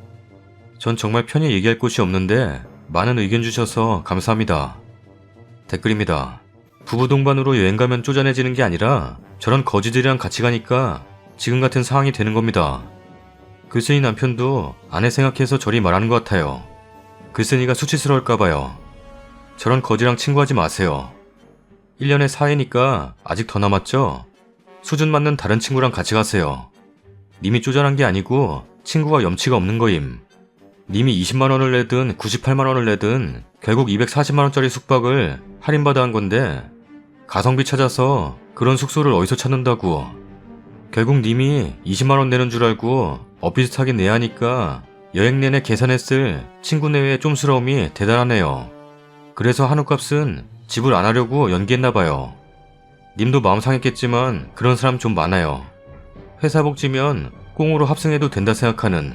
전 정말 편히 얘기할 곳이 없는데 많은 의견 주셔서 감사합니다. 댓글입니다. 부부 동반으로 여행 가면 쪼잔해지는 게 아니라 저런 거지들이랑 같이 가니까 지금 같은 상황이 되는 겁니다. 글쓴이 남편도 아내 생각해서 저리 말하는 것 같아요. 글쓴이가 수치스러울까봐요. 저런 거지랑 친구하지 마세요. 1년에 4회니까 아직 더 남았죠? 수준 맞는 다른 친구랑 같이 가세요. 님이 쪼잔한 게 아니고 친구가 염치가 없는 거임. 님이 20만원을 내든 98만원을 내든 결국 240만원짜리 숙박을 할인받아 한 건데 가성비 찾아서 그런 숙소를 어디서 찾는다고. 결국 님이 20만원 내는 줄 알고 엇비슷하게 내야 하니까 여행 내내 계산했을 친구 내외의 쫌스러움이 대단하네요. 그래서 한우값은 지불 안 하려고 연기했나봐요. 님도 마음 상했겠지만 그런 사람 좀 많아요. 회사 복지면 꽁으로 합승해도 된다 생각하는.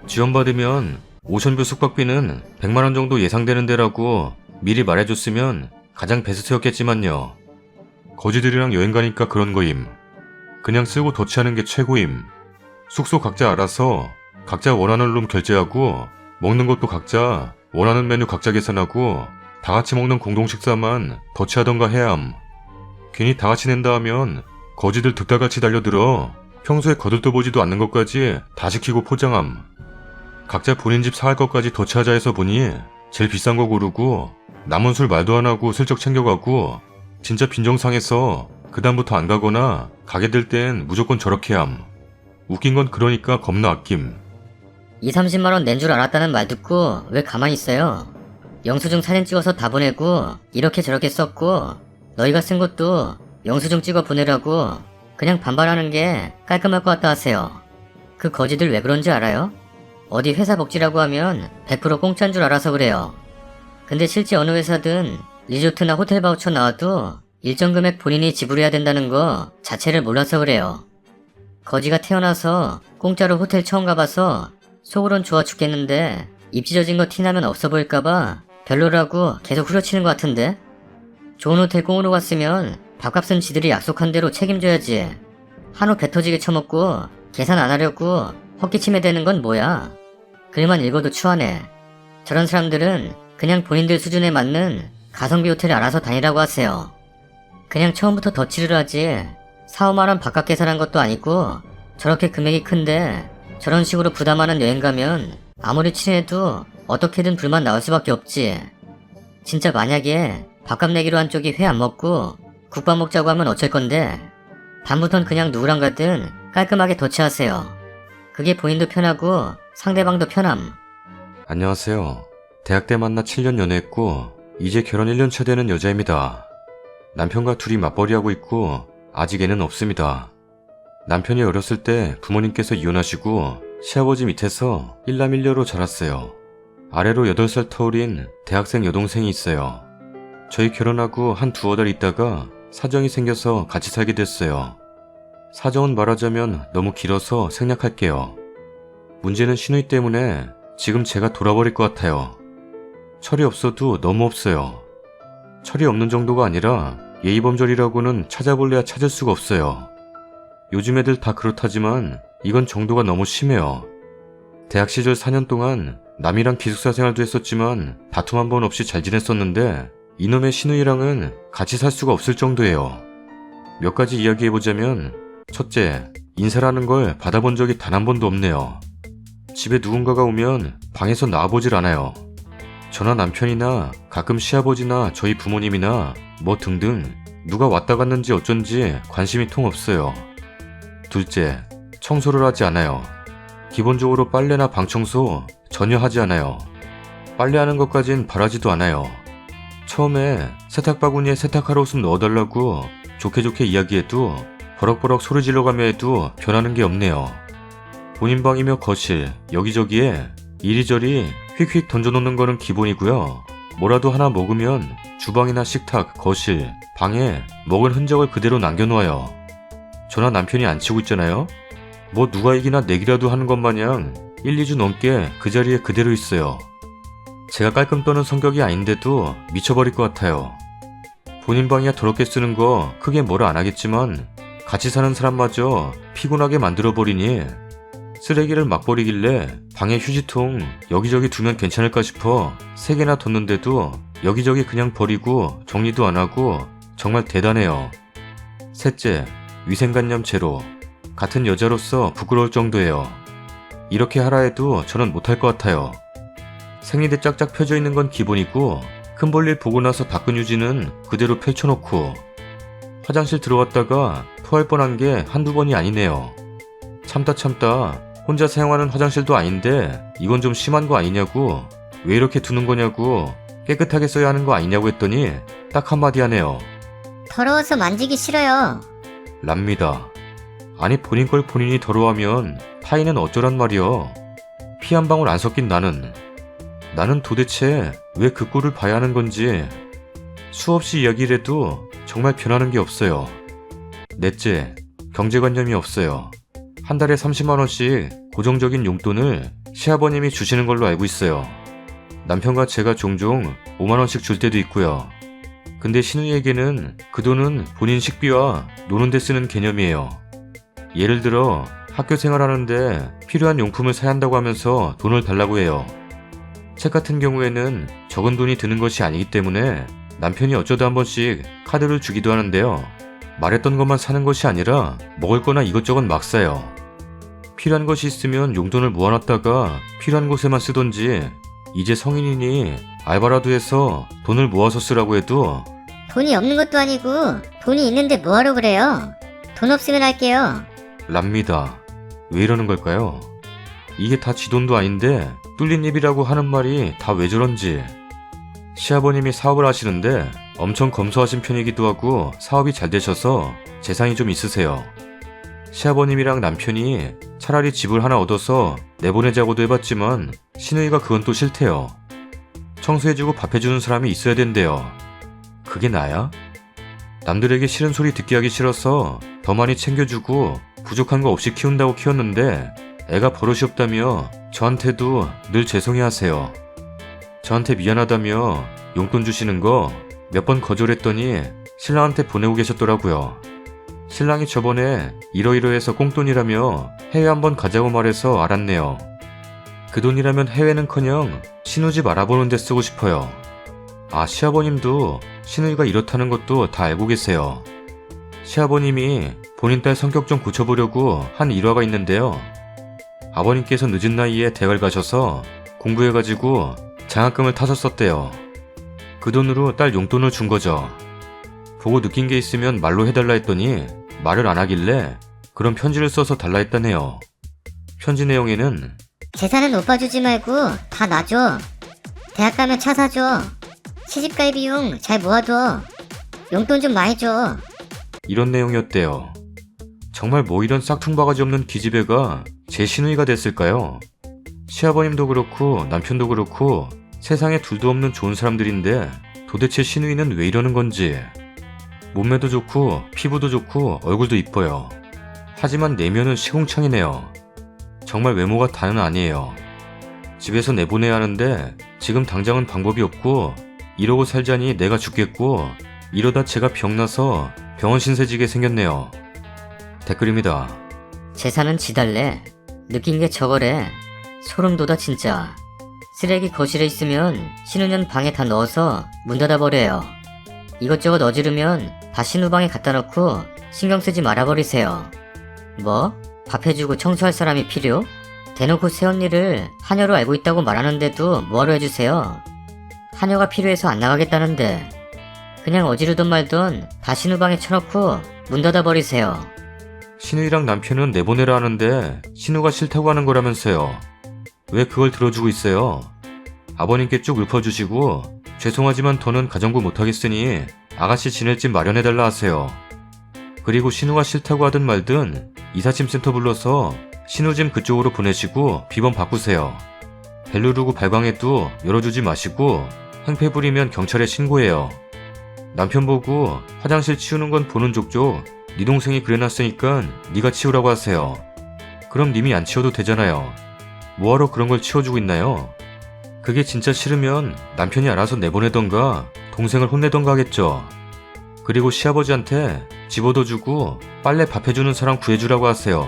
지원받으면 오션뷰 숙박비는 100만원 정도 예상되는 데라고 미리 말해줬으면 가장 베스트였겠지만요. 거지들이랑 여행 가니까 그런 거임. 그냥 쓰고 덧치하는 게 최고임. 숙소 각자 알아서 각자 원하는 룸 결제하고 먹는 것도 각자 원하는 메뉴 각자 계산하고 다 같이 먹는 공동 식사만 덧치하던가 해야 함. 괜히 다 같이 낸다 하면 거지들 득달같이 달려들어 평소에 거들떠보지도 않는 것까지 다 시키고 포장함. 각자 본인 집 사할 것까지 덧치하자 해서 보니 제일 비싼 거 고르고 남은 술 말도 안 하고 슬쩍 챙겨가고 진짜 빈정상해서 그 다음부터 안 가거나 가게 될 땐 무조건 저렇게 함. 웃긴 건 그러니까 겁나 아낌. 20-30만원 낸 줄 알았다는 말 듣고 왜 가만히 있어요? 영수증 사진 찍어서 다 보내고 이렇게 저렇게 썼고 너희가 쓴 것도 영수증 찍어 보내라고 그냥 반발하는 게 깔끔할 것 같다 하세요. 그 거지들 왜 그런지 알아요? 어디 회사 복지라고 하면 100% 공짜인 줄 알아서 그래요. 근데 실제 어느 회사든 리조트나 호텔 바우처 나와도 일정 금액 본인이 지불해야 된다는 거 자체를 몰라서 그래요. 거지가 태어나서 공짜로 호텔 처음 가봐서 속으론 좋아 죽겠는데 입 찢어진 거 티나면 없어 보일까봐 별로라고 계속 후려치는 것 같은데? 좋은 호텔 꽁으로 갔으면 밥값은 지들이 약속한 대로 책임져야지. 한우 배 터지게 처먹고 계산 안 하려고 헛기침에 대는 건 뭐야? 글만 읽어도 추하네. 저런 사람들은 그냥 본인들 수준에 맞는 가성비 호텔에 알아서 다니라고 하세요. 그냥 처음부터 덧칠을 하지 4-5만원 바깥 계산한 것도 아니고 저렇게 금액이 큰데 저런 식으로 부담하는 여행 가면 아무리 친해도 어떻게든 불만 나올 수밖에 없지. 진짜 만약에 밥값 내기로 한 쪽이 회 안 먹고 국밥 먹자고 하면 어쩔 건데 다음부턴 그냥 누구랑 가든 깔끔하게 덧치하세요. 그게 본인도 편하고 상대방도 편함. 안녕하세요. 대학 때 만나 7년 연애했고 이제 결혼 1년차 되는 여자입니다. 남편과 둘이 맞벌이하고 있고 아직 애는 없습니다. 남편이 어렸을 때 부모님께서 이혼하시고 시아버지 밑에서 일남일녀로 자랐어요. 아래로 8살 터울인 대학생 여동생이 있어요. 저희 결혼하고 한 두어 달 있다가 사정이 생겨서 같이 살게 됐어요. 사정은 말하자면 너무 길어서 생략할게요. 문제는 신우이 때문에 지금 제가 돌아버릴 것 같아요. 철이 없어도 너무 없어요. 철이 없는 정도가 아니라 예의범절이라고는 찾아볼래야 찾을 수가 없어요. 요즘 애들 다 그렇다지만 이건 정도가 너무 심해요. 대학 시절 4년 동안 남이랑 기숙사 생활도 했었지만 다툼 한 번 없이 잘 지냈었는데 이놈의 신우이랑은 같이 살 수가 없을 정도예요. 몇 가지 이야기해보자면 첫째, 인사라는 걸 받아본 적이 단 한 번도 없네요. 집에 누군가가 오면 방에서 나와보질 않아요. 저나 남편이나 가끔 시아버지나 저희 부모님이나 뭐 등등 누가 왔다 갔는지 어쩐지 관심이 통 없어요. 둘째, 청소를 하지 않아요. 기본적으로 빨래나 방청소 전혀 하지 않아요. 빨래하는 것까진 바라지도 않아요. 처음에 세탁바구니에 세탁할 옷 좀 넣어달라고 좋게 좋게 이야기해도 버럭버럭 소리 질러가며 해도 변하는 게 없네요. 본인 방이며 거실, 여기저기에 이리저리 휙휙 던져놓는 거는 기본이고요. 뭐라도 하나 먹으면 주방이나 식탁, 거실, 방에 먹은 흔적을 그대로 남겨놓아요. 저나 남편이 안 치고 있잖아요. 뭐 누가 이기나 내기라도 하는 것 마냥 1, 2주 넘게 그 자리에 그대로 있어요. 제가 깔끔 떠는 성격이 아닌데도 미쳐버릴 것 같아요. 본인 방이야 더럽게 쓰는 거 크게 뭐라 안 하겠지만 같이 사는 사람마저 피곤하게 만들어버리니 쓰레기를 막 버리길래 방에 휴지통 여기저기 두면 괜찮을까 싶어 3개나 뒀는데도 여기저기 그냥 버리고 정리도 안 하고 정말 대단해요. 셋째, 위생관념 제로. 같은 여자로서 부끄러울 정도예요. 이렇게 하라 해도 저는 못할 것 같아요. 생리대 짝짝 펴져 있는 건 기본이고 큰 볼일 보고 나서 닦은 휴지는 그대로 펼쳐놓고 화장실 들어갔다가 토할 뻔한 게 한두 번이 아니네요. 참다 혼자 사용하는 화장실도 아닌데 이건 좀 심한 거 아니냐고, 왜 이렇게 두는 거냐고, 깨끗하게 써야 하는 거 아니냐고 했더니 딱 한마디 하네요. 더러워서 만지기 싫어요. 랍니다. 아니 본인 걸 본인이 더러워하면 타인은 어쩌란 말이여. 피 한 방울 안 섞인 나는 도대체 왜 그 꼴을 봐야 하는 건지 수없이 이야기를 해도 정말 변하는 게 없어요. 넷째, 경제관념이 없어요. 한 달에 30만원씩 고정적인 용돈을 시아버님이 주시는 걸로 알고 있어요. 남편과 제가 종종 5만원씩 줄 때도 있고요. 근데 신우이에게는 그 돈은 본인 식비와 노는 데 쓰는 개념이에요. 예를 들어 학교 생활하는데 필요한 용품을 사야 한다고 하면서 돈을 달라고 해요. 책 같은 경우에는 적은 돈이 드는 것이 아니기 때문에 남편이 어쩌다 한 번씩 카드를 주기도 하는데요. 말했던 것만 사는 것이 아니라 먹을 거나 이것저것 막 사요. 필요한 것이 있으면 용돈을 모아놨다가 필요한 곳에만 쓰던지 이제 성인이니 알바라도 해서 돈을 모아서 쓰라고 해도 돈이 없는 것도 아니고 돈이 있는데 뭐하러 그래요? 돈 없으면 할게요. 랍니다. 왜 이러는 걸까요? 이게 다 지 돈도 아닌데 뚫린 입이라고 하는 말이 다 왜 저런지. 시아버님이 사업을 하시는데 엄청 검소하신 편이기도 하고 사업이 잘 되셔서 재산이 좀 있으세요. 시아버님이랑 남편이 차라리 집을 하나 얻어서 내보내자고도 해봤지만 신우이가 그건 또 싫대요. 청소해주고 밥해주는 사람이 있어야 된대요. 그게 나야? 남들에게 싫은 소리 듣게 하기 싫어서 더 많이 챙겨주고 부족한 거 없이 키운다고 키웠는데 애가 버릇이 없다며 저한테도 늘 죄송해하세요. 저한테 미안하다며 용돈 주시는 거 몇 번 거절했더니 신랑한테 보내고 계셨더라고요. 신랑이 저번에 이러이러해서 꽁돈이라며 해외 한번 가자고 말해서 알았네요. 그 돈이라면 해외는커녕 신우집 알아보는 데 쓰고 싶어요. 아, 시아버님도 신우이가 이렇다는 것도 다 알고 계세요. 시아버님이 본인 딸 성격 좀 고쳐보려고 한 일화가 있는데요. 아버님께서 늦은 나이에 대학을 가셔서 공부해가지고 장학금을 타서 썼대요. 그 돈으로 딸 용돈을 준 거죠. 보고 느낀 게 있으면 말로 해달라 했더니 말을 안 하길래 그런 편지를 써서 달라 했다네요. 편지 내용에는 재산은 오빠 주지 말고 다 놔줘. 대학 가면 차 사줘. 시집갈 비용 잘 모아둬. 용돈 좀 많이 줘. 이런 내용이었대요. 정말 뭐 이런 싹퉁바가지 없는 기집애가 제 시누이가 됐을까요? 시아버님도 그렇고 남편도 그렇고 세상에 둘도 없는 좋은 사람들인데 도대체 시누이는 왜 이러는 건지. 몸매도 좋고 피부도 좋고 얼굴도 이뻐요. 하지만 내면은 시궁창이네요. 정말 외모가 다는 아니에요. 집에서 내보내야 하는데 지금 당장은 방법이 없고 이러고 살자니 내가 죽겠고 이러다 제가 병나서 병원 신세지게 생겼네요. 댓글입니다. 재산은 지달래. 느낀 게 저거래. 소름 돋아 진짜. 쓰레기 거실에 있으면 신우년 방에 다 넣어서 문 닫아버려요. 이것저것 어지르면 다 신우방에 갖다 놓고 신경 쓰지 말아버리세요. 뭐? 밥 해주고 청소할 사람이 필요? 대놓고 새언니를 하녀로 알고 있다고 말하는데도 뭐하러 해주세요? 하녀가 필요해서 안 나가겠다는데 그냥 어지르던 말던 다 신우방에 쳐놓고 문 닫아버리세요. 신우이랑 남편은 내보내라 하는데 신우가 싫다고 하는 거라면서요. 왜 그걸 들어주고 있어요? 아버님께 쭉 읊어주시고 죄송하지만 더는 가정부 못하겠으니 아가씨 지낼 집 마련해달라 하세요. 그리고 신우가 싫다고 하든 말든 이삿짐센터 불러서 신우짐 그쪽으로 보내시고 비번 바꾸세요. 벨 누르고 발광해도 열어주지 마시고 행패 부리면 경찰에 신고해요. 남편 보고 화장실 치우는 건 보는 족족 네 동생이 그래놨으니까 네가 치우라고 하세요. 그럼 님이 안 치워도 되잖아요. 뭐하러 그런 걸 치워주고 있나요? 그게 진짜 싫으면 남편이 알아서 내보내던가 동생을 혼내던가 하겠죠. 그리고 시아버지한테 집 얻어주고 빨래 밥 해주는 사람 구해주라고 하세요.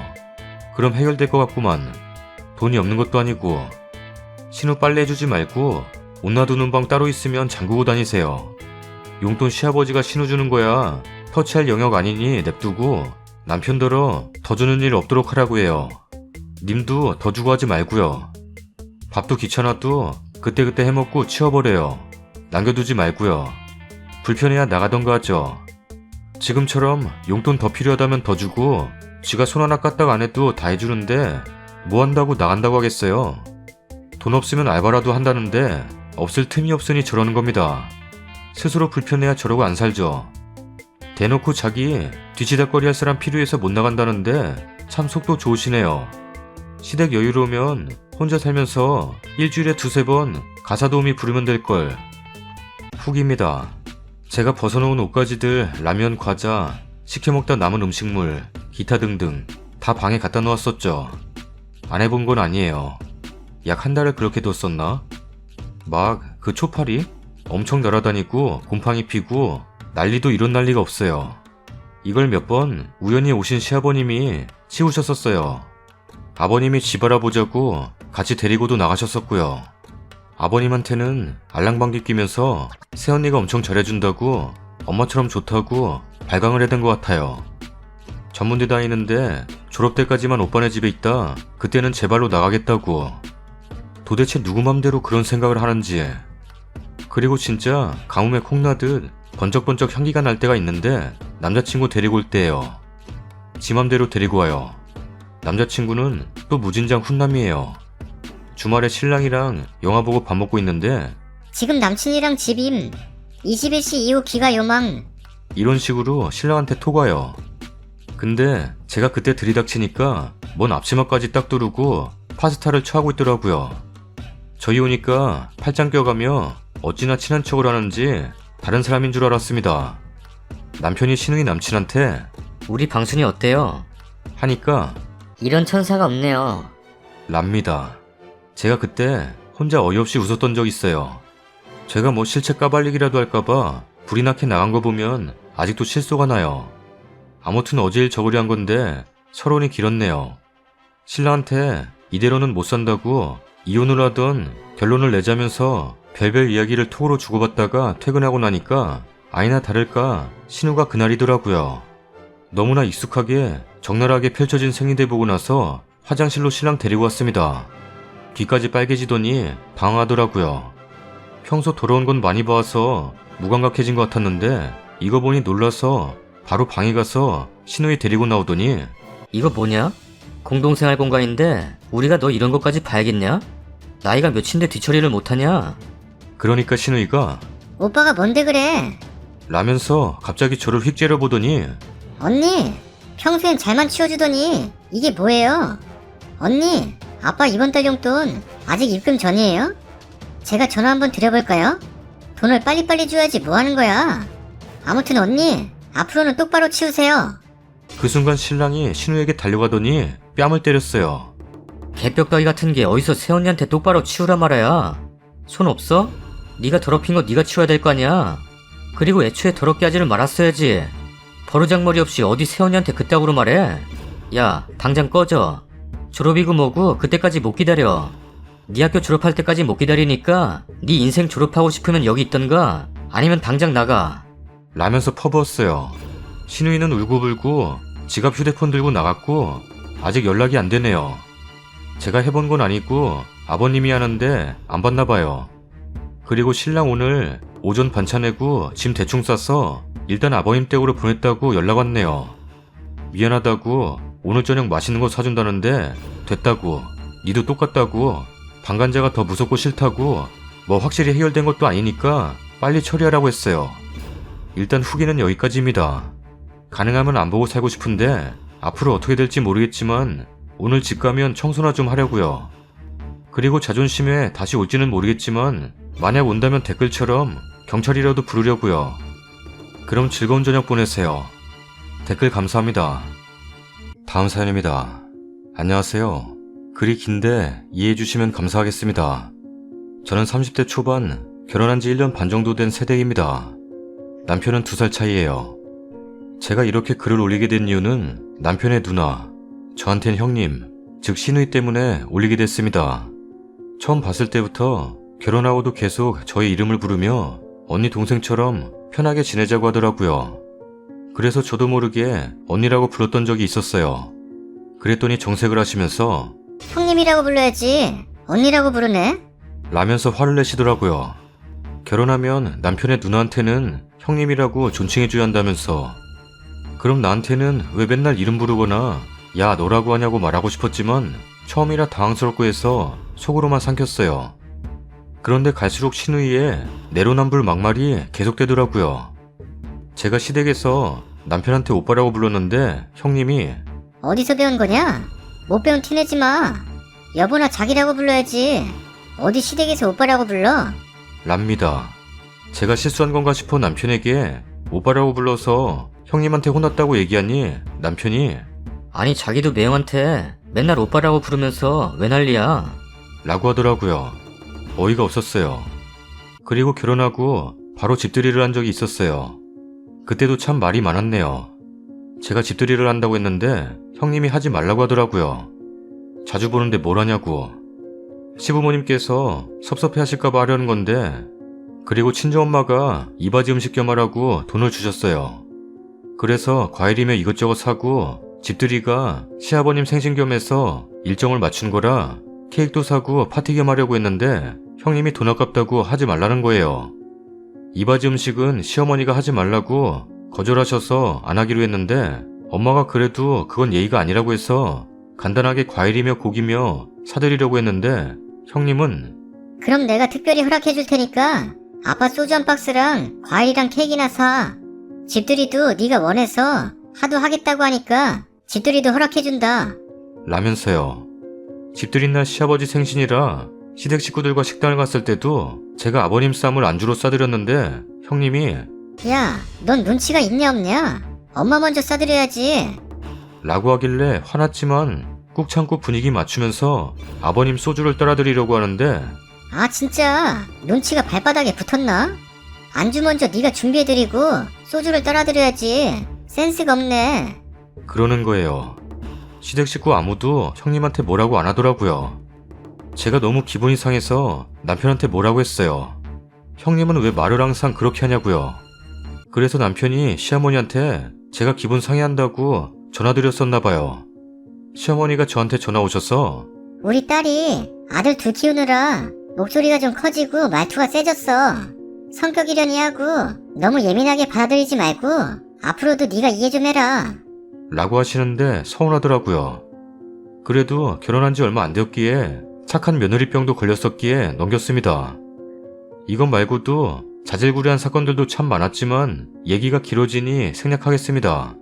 그럼 해결될 것 같구만. 돈이 없는 것도 아니고. 신우 빨래 해주지 말고 옷 놔두는 방 따로 있으면 잠그고 다니세요. 용돈 시아버지가 신우 주는 거야 터치할 영역 아니니 냅두고 남편더러 더 주는 일 없도록 하라고 해요. 님도 더 주고 하지 말고요. 밥도 귀찮아도 그때그때 해먹고 치워버려요. 남겨두지 말고요. 불편해야 나가던가 하죠. 지금처럼 용돈 더 필요하다면 더 주고 지가 손 하나 까딱 안 해도 다 해주는데 뭐 한다고 나간다고 하겠어요. 돈 없으면 알바라도 한다는데 없을 틈이 없으니 저러는 겁니다. 스스로 불편해야 저러고 안 살죠. 대놓고 자기 뒤치다꺼리 할 사람 필요해서 못 나간다는데 참 속도 좋으시네요. 시댁 여유로우면 혼자 살면서 일주일에 2-3번 가사 도우미 부르면 될걸. 후기입니다. 제가 벗어놓은 옷가지들, 라면, 과자, 시켜먹다 남은 음식물, 기타 등등 다 방에 갖다 놓았었죠. 안 해본 건 아니에요. 약 한 달을 그렇게 뒀었나? 막 그 초파리? 엄청 날아다니고 곰팡이 피고 난리도 이런 난리가 없어요. 이걸 몇 번 우연히 오신 시아버님이 치우셨었어요. 아버님이 집 알아보자고 같이 데리고도 나가셨었고요. 아버님한테는 알랑방귀 끼면서 새언니가 엄청 잘해준다고 엄마처럼 좋다고 발광을 해댄 것 같아요. 전문대 다니는데 졸업 때까지만 오빠네 집에 있다 그때는 제 발로 나가겠다고. 도대체 누구 맘대로 그런 생각을 하는지. 그리고 진짜 가뭄에 콩나듯 번쩍번쩍 향기가 날 때가 있는데 남자친구 데리고 올 때예요. 지 맘대로 데리고 와요. 남자친구는 또 무진장 훈남이에요. 주말에 신랑이랑 영화 보고 밥 먹고 있는데 지금 남친이랑 집임. 21시 이후 기가 요망. 이런 식으로 신랑한테 톡와요. 근데 제가 그때 들이닥치니까 뭔 앞치마까지 딱 두르고 파스타를 처하고 있더라고요. 저희 오니까 팔짱 껴가며 어찌나 친한 척을 하는지 다른 사람인 줄 알았습니다. 남편이 신우이 남친한테 우리 방순이 어때요? 하니까 이런 천사가 없네요. 랍니다. 제가 그때 혼자 어이없이 웃었던 적 있어요. 제가 뭐 실체 까발리기라도 할까봐 불이 나게 나간 거 보면 아직도 실소가 나요. 아무튼 어제 일 저고리 한 건데 서론이 길었네요. 신랑한테 이대로는 못 산다고 이혼을 하던 결론을 내자면서 별별 이야기를 톡으로 주고받다가 퇴근하고 나니까 아니나 다를까 신우가 그날이더라고요. 너무나 익숙하게 적나라하게 펼쳐진 생리대 보고 나서 화장실로 신랑 데리고 왔습니다. 귀까지 빨개지더니 당황하더라고요. 평소 더러운 건 많이 봐서 무감각해진 것 같았는데 이거 보니 놀라서 바로 방에 가서 신우이 데리고 나오더니 이거 뭐냐? 공동생활 공간인데 우리가 너 이런 것까지 봐야겠냐? 나이가 몇인데 뒤처리를 못하냐? 그러니까 신우이가 오빠가 뭔데 그래? 라면서 갑자기 저를 휙 째려보더니 언니, 평소엔 잘만 치워주더니 이게 뭐예요? 언니, 아빠 이번 달 용돈 아직 입금 전이에요? 제가 전화 한번 드려볼까요? 돈을 빨리빨리 줘야지 뭐 하는 거야? 아무튼 언니, 앞으로는 똑바로 치우세요. 그 순간 신랑이 신우에게 달려가더니 뺨을 때렸어요. 개뼈가기 같은 게 어디서 새언니한테 똑바로 치우라 말아야. 손 없어? 네가 더럽힌 거 네가 치워야 될 거 아니야. 그리고 애초에 더럽게 하지를 말았어야지. 버르장머리 없이 어디 새언니한테 그따구로 말해. 야, 당장 꺼져. 졸업이고 뭐고 그때까지 못 기다려. 네 학교 졸업할 때까지 못 기다리니까 네 인생 졸업하고 싶으면 여기 있던가 아니면 당장 나가. 라면서 퍼부었어요. 신우이는 울고불고 지갑 휴대폰 들고 나갔고 아직 연락이 안 되네요. 제가 해본 건 아니고 아버님이 하는데 안 봤나 봐요. 그리고 신랑 오늘 오전 반차 내고 짐 대충 싸서 일단 아버님 댁으로 보냈다고 연락 왔네요. 미안하다고 오늘 저녁 맛있는 거 사준다는데 됐다고, 니도 똑같다고, 방간자가 더 무섭고 싫다고, 뭐 확실히 해결된 것도 아니니까 빨리 처리하라고 했어요. 일단 후기는 여기까지입니다. 가능하면 안 보고 살고 싶은데 앞으로 어떻게 될지 모르겠지만 오늘 집 가면 청소나 좀 하려고요. 그리고 자존심에 다시 올지는 모르겠지만 만약 온다면 댓글처럼 경찰이라도 부르려고요. 그럼 즐거운 저녁 보내세요. 댓글 감사합니다. 다음 사연입니다. 안녕하세요. 글이 긴데 이해해주시면 감사하겠습니다. 저는 30대 초반, 결혼한 지 1년 반 정도 된 새댁입니다. 남편은 2살 차이예요. 제가 이렇게 글을 올리게 된 이유는 남편의 누나, 저한텐 형님, 즉 시누이 때문에 올리게 됐습니다. 처음 봤을 때부터 결혼하고도 계속 저의 이름을 부르며 언니 동생처럼 편하게 지내자고 하더라고요. 그래서 저도 모르게 언니라고 불렀던 적이 있었어요. 그랬더니 정색을 하시면서 형님이라고 불러야지. 언니라고 부르네? 라면서 화를 내시더라고요. 결혼하면 남편의 누나한테는 형님이라고 존칭해줘야 한다면서. 그럼 나한테는 왜 맨날 이름 부르거나 야 너라고 하냐고 말하고 싶었지만 처음이라 당황스럽고 해서 속으로만 삼켰어요. 그런데 갈수록 시누이의 내로남불 막말이 계속되더라고요. 제가 시댁에서 남편한테 오빠라고 불렀는데 형님이 어디서 배운 거냐? 못 배운 티 내지 마. 여보나 자기라고 불러야지. 어디 시댁에서 오빠라고 불러? 랍니다. 제가 실수한 건가 싶어 남편에게 오빠라고 불러서 형님한테 혼났다고 얘기하니 남편이 아니 자기도 매형한테 맨날 오빠라고 부르면서 왜 난리야. 라고 하더라고요. 어이가 없었어요. 그리고 결혼하고 바로 집들이를 한 적이 있었어요. 그때도 참 말이 많았네요. 제가 집들이를 한다고 했는데 형님이 하지 말라고 하더라고요. 자주 보는데 뭘 하냐고. 시부모님께서 섭섭해 하실까봐 하려는 건데, 그리고 친정엄마가 이바지 음식 겸하라고 돈을 주셨어요. 그래서 과일이며 이것저것 사고 집들이가 시아버님 생신 겸해서 일정을 맞춘 거라 케이크도 사고 파티 겸하려고 했는데 형님이 돈 아깝다고 하지 말라는 거예요. 이바지 음식은 시어머니가 하지 말라고 거절하셔서 안 하기로 했는데 엄마가 그래도 그건 예의가 아니라고 해서 간단하게 과일이며 고기며 사드리려고 했는데 형님은 그럼 내가 특별히 허락해 줄 테니까 아빠 소주 한 박스랑 과일이랑 케이크나 사. 집들이도 네가 원해서 하도 하겠다고 하니까 집들이도 허락해 준다. 라면서요. 집들이 날 시아버지 생신이라 시댁 식구들과 식당을 갔을 때도 제가 아버님 쌈을 안주로 싸드렸는데 형님이 야, 넌 눈치가 있냐 없냐? 엄마 먼저 싸드려야지. 라고 하길래 화났지만 꾹 참고 분위기 맞추면서 아버님 소주를 따라드리려고 하는데 아 진짜 눈치가 발바닥에 붙었나? 안주 먼저 네가 준비해드리고 소주를 따라드려야지. 센스가 없네. 그러는 거예요. 시댁 식구 아무도 형님한테 뭐라고 안 하더라고요. 제가 너무 기분이 상해서 남편한테 뭐라고 했어요. 형님은 왜 말을 항상 그렇게 하냐고요. 그래서 남편이 시어머니한테 제가 기분 상해한다고 전화드렸었나 봐요. 시어머니가 저한테 전화 오셔서 우리 딸이 아들 둘 키우느라 목소리가 좀 커지고 말투가 세졌어. 성격 이려니 하고 너무 예민하게 받아들이지 말고 앞으로도 네가 이해 좀 해라. 라고 하시는데 서운하더라고요. 그래도 결혼한 지 얼마 안 되었기에 착한 며느리병도 걸렸었기에 넘겼습니다. 이것 말고도 자질구레한 사건들도 참 많았지만 얘기가 길어지니 생략하겠습니다.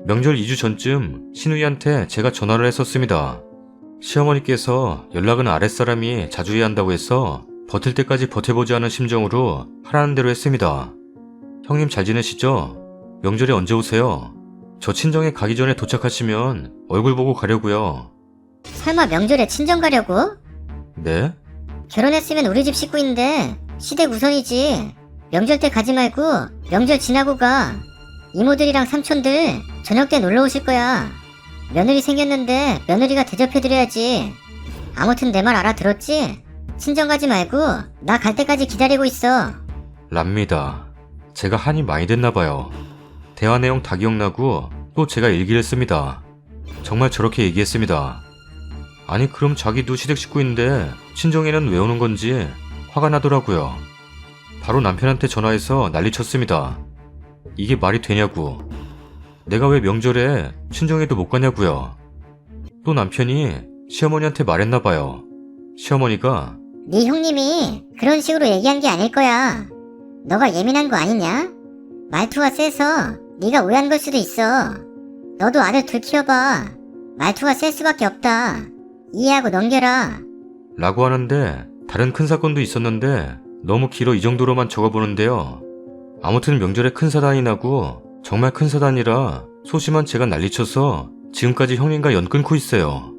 명절 2주 전쯤 시누이한테 제가 전화를 했었습니다. 시어머니께서 연락은 아랫사람이 자주 해야 한다고 해서 버틸 때까지 버텨보지 않은 심정으로 하라는 대로 했습니다. 형님 잘 지내시죠? 명절에 언제 오세요? 저 친정에 가기 전에 도착하시면 얼굴 보고 가려고요. 설마 명절에 친정 가려고? 네? 결혼했으면 우리 집 식구인데 시댁 우선이지. 명절 때 가지 말고 명절 지나고 가. 이모들이랑 삼촌들 저녁 때 놀러 오실 거야. 며느리 생겼는데 며느리가 대접해드려야지. 아무튼 내 말 알아들었지? 친정 가지 말고 나 갈 때까지 기다리고 있어. 랍니다. 제가 한이 많이 됐나봐요. 대화 내용 다 기억나고 또 제가 일기를 씁니다. 정말 저렇게 얘기했습니다. 아니 그럼 자기도 시댁 식구인데 친정에는 왜 오는 건지 화가 나더라고요. 바로 남편한테 전화해서 난리쳤습니다. 이게 말이 되냐고. 내가 왜 명절에 친정에도 못 가냐고요. 또 남편이 시어머니한테 말했나봐요. 시어머니가 네 형님이 그런 식으로 얘기한 게 아닐 거야. 너가 예민한 거 아니냐? 말투가 세서 네가 오해한 걸 수도 있어. 너도 아들 둘 키워봐. 말투가 셀 수밖에 없다. 이해하고 넘겨라. 라고 하는데 다른 큰 사건도 있었는데 너무 길어 이 정도로만 적어보는데요. 아무튼 명절에 큰 사단이 나고 정말 큰 사단이라 소심한 제가 난리쳐서 지금까지 형님과 연 끊고 있어요.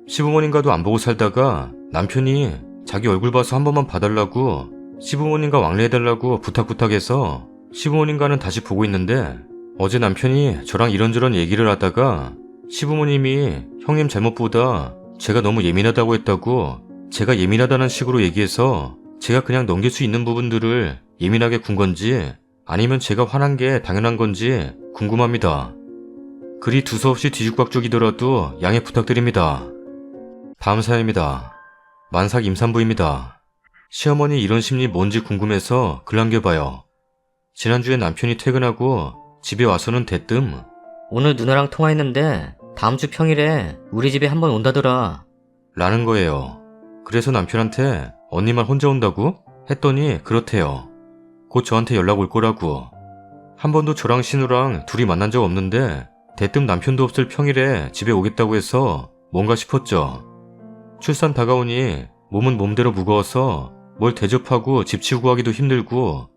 시부모님과도 안 보고 살다가 남편이 자기 얼굴 봐서 한 번만 봐달라고 시부모님과 왕래해달라고 부탁해서 시부모님과는 다시 보고 있는데 어제 남편이 저랑 이런저런 얘기를 하다가 시부모님이 형님 잘못보다 제가 너무 예민하다고 했다고 제가 예민하다는 식으로 얘기해서 제가 그냥 넘길 수 있는 부분들을 예민하게 군 건지 아니면 제가 화난 게 당연한 건지 궁금합니다. 글이 두서없이 뒤죽박죽이더라도 양해 부탁드립니다. 다음 사연입니다. 만삭 임산부입니다. 시어머니 이런 심리 뭔지 궁금해서 글 남겨봐요. 지난주에 남편이 퇴근하고 집에 와서는 대뜸 오늘 누나랑 통화했는데 다음 주 평일에 우리 집에 한번 온다더라. 라는 거예요. 그래서 남편한테 언니만 혼자 온다고? 했더니 그렇대요. 곧 저한테 연락 올 거라고. 한 번도 저랑 신우랑 둘이 만난 적 없는데 대뜸 남편도 없을 평일에 집에 오겠다고 해서 뭔가 싶었죠. 출산 다가오니 몸은 몸대로 무거워서 뭘 대접하고 집 치우고 하기도 힘들고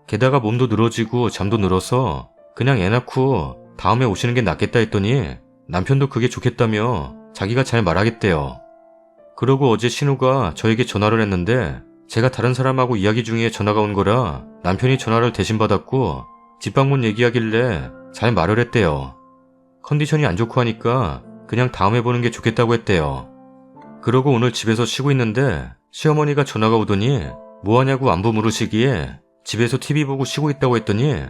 게다가 몸도 늘어지고 잠도 늘어서 그냥 애 낳고 다음에 오시는 게 낫겠다 했더니 남편도 그게 좋겠다며 자기가 잘 말하겠대요. 그러고 어제 신우가 저에게 전화를 했는데 제가 다른 사람하고 이야기 중에 전화가 온 거라 남편이 전화를 대신 받았고 집 방문 얘기하길래 잘 말을 했대요. 컨디션이 안 좋고 하니까 그냥 다음에 보는 게 좋겠다고 했대요. 그러고 오늘 집에서 쉬고 있는데 시어머니가 전화가 오더니 뭐하냐고 안부 물으시기에 집에서 TV 보고 쉬고 있다고 했더니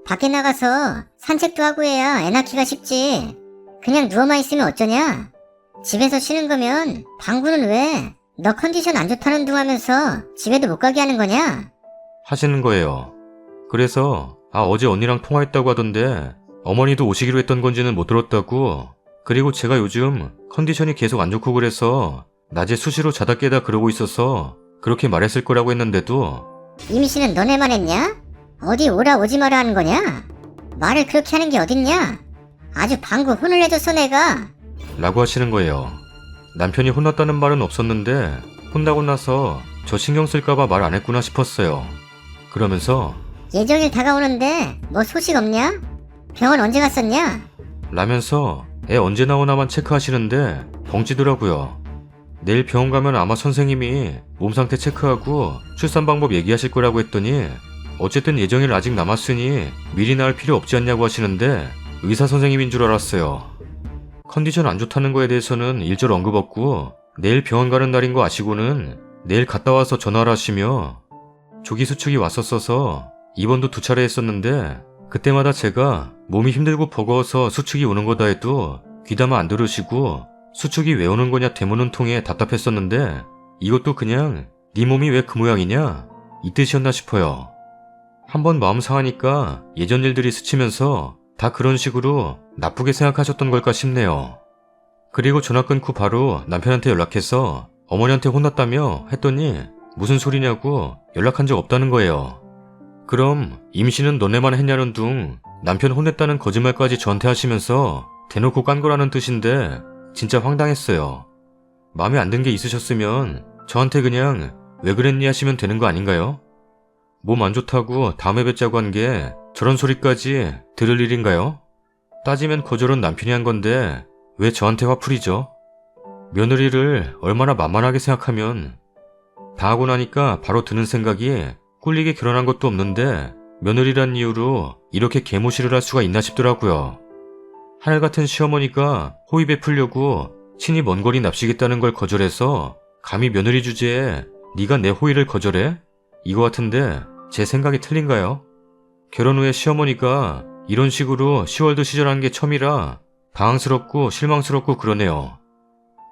밖에 나가서 산책도 하고 해야 애 낳기가 쉽지. 그냥 누워만 있으면 어쩌냐? 집에서 쉬는 거면 방구는 왜? 너 컨디션 안 좋다는 둥 하면서 집에도 못 가게 하는 거냐? 하시는 거예요. 그래서 어제 언니랑 통화했다고 하던데 어머니도 오시기로 했던 건지는 못 들었다고. 그리고 제가 요즘 컨디션이 계속 안 좋고 그래서 낮에 수시로 자다 깨다 그러고 있어서 그렇게 말했을 거라고 했는데도 임신은 너네만 했냐? 어디 오라 오지 마라 하는 거냐? 말을 그렇게 하는 게 어딨냐? 아주 방구 혼을 내줬어 내가. 라고 하시는 거예요. 남편이 혼났다는 말은 없었는데 혼나고 나서 저 신경 쓸까봐 말 안 했구나 싶었어요. 그러면서 예정일 다가오는데 뭐 소식 없냐? 병원 언제 갔었냐? 라면서 애 언제 나오나만 체크하시는데 벙찌더라고요. 내일 병원 가면 아마 선생님이 몸 상태 체크하고 출산 방법 얘기하실 거라고 했더니 어쨌든 예정일 아직 남았으니 미리 나을 필요 없지 않냐고 하시는데 의사 선생님인 줄 알았어요. 컨디션 안 좋다는 거에 대해서는 일절 언급 없고 내일 병원 가는 날인 거 아시고는 내일 갔다 와서 전화를 하시며 조기 수축이 왔었어서 입원도 2차례 했었는데 그때마다 제가 몸이 힘들고 버거워서 수축이 오는 거다 해도 귀담아 안 들으시고 수축이 왜 오는 거냐 대문은 통해 답답했었는데 이것도 그냥 네 몸이 왜 그 모양이냐 이 뜻이었나 싶어요. 한번 마음 상하니까 예전 일들이 스치면서 다 그런 식으로 나쁘게 생각하셨던 걸까 싶네요. 그리고 전화 끊고 바로 남편한테 연락해서 어머니한테 혼났다며 했더니 무슨 소리냐고 연락한 적 없다는 거예요. 그럼 임신은 너네만 했냐는 둥 남편 혼냈다는 거짓말까지 저한테 하시면서 대놓고 깐 거라는 뜻인데 진짜 황당했어요. 마음에 안 든 게 있으셨으면 저한테 그냥 왜 그랬니 하시면 되는 거 아닌가요? 몸 안 좋다고 다음에 뵙자고 한 게 저런 소리까지 들을 일인가요? 따지면 거절은 남편이 한 건데 왜 저한테 화풀이죠? 며느리를 얼마나 만만하게 생각하면. 다 하고 나니까 바로 드는 생각이 꿀리게 결혼한 것도 없는데 며느리란 이유로 이렇게 개무시를 할 수가 있나 싶더라고요. 하늘 같은 시어머니가 호의 베풀려고 친히 먼 거리 납치겠다는 걸 거절해서 감히 며느리 주제에 네가 내 호의를 거절해? 이거 같은데 제 생각이 틀린가요? 결혼 후에 시어머니가 이런 식으로 시월드 시절한 게 처음이라 당황스럽고 실망스럽고 그러네요.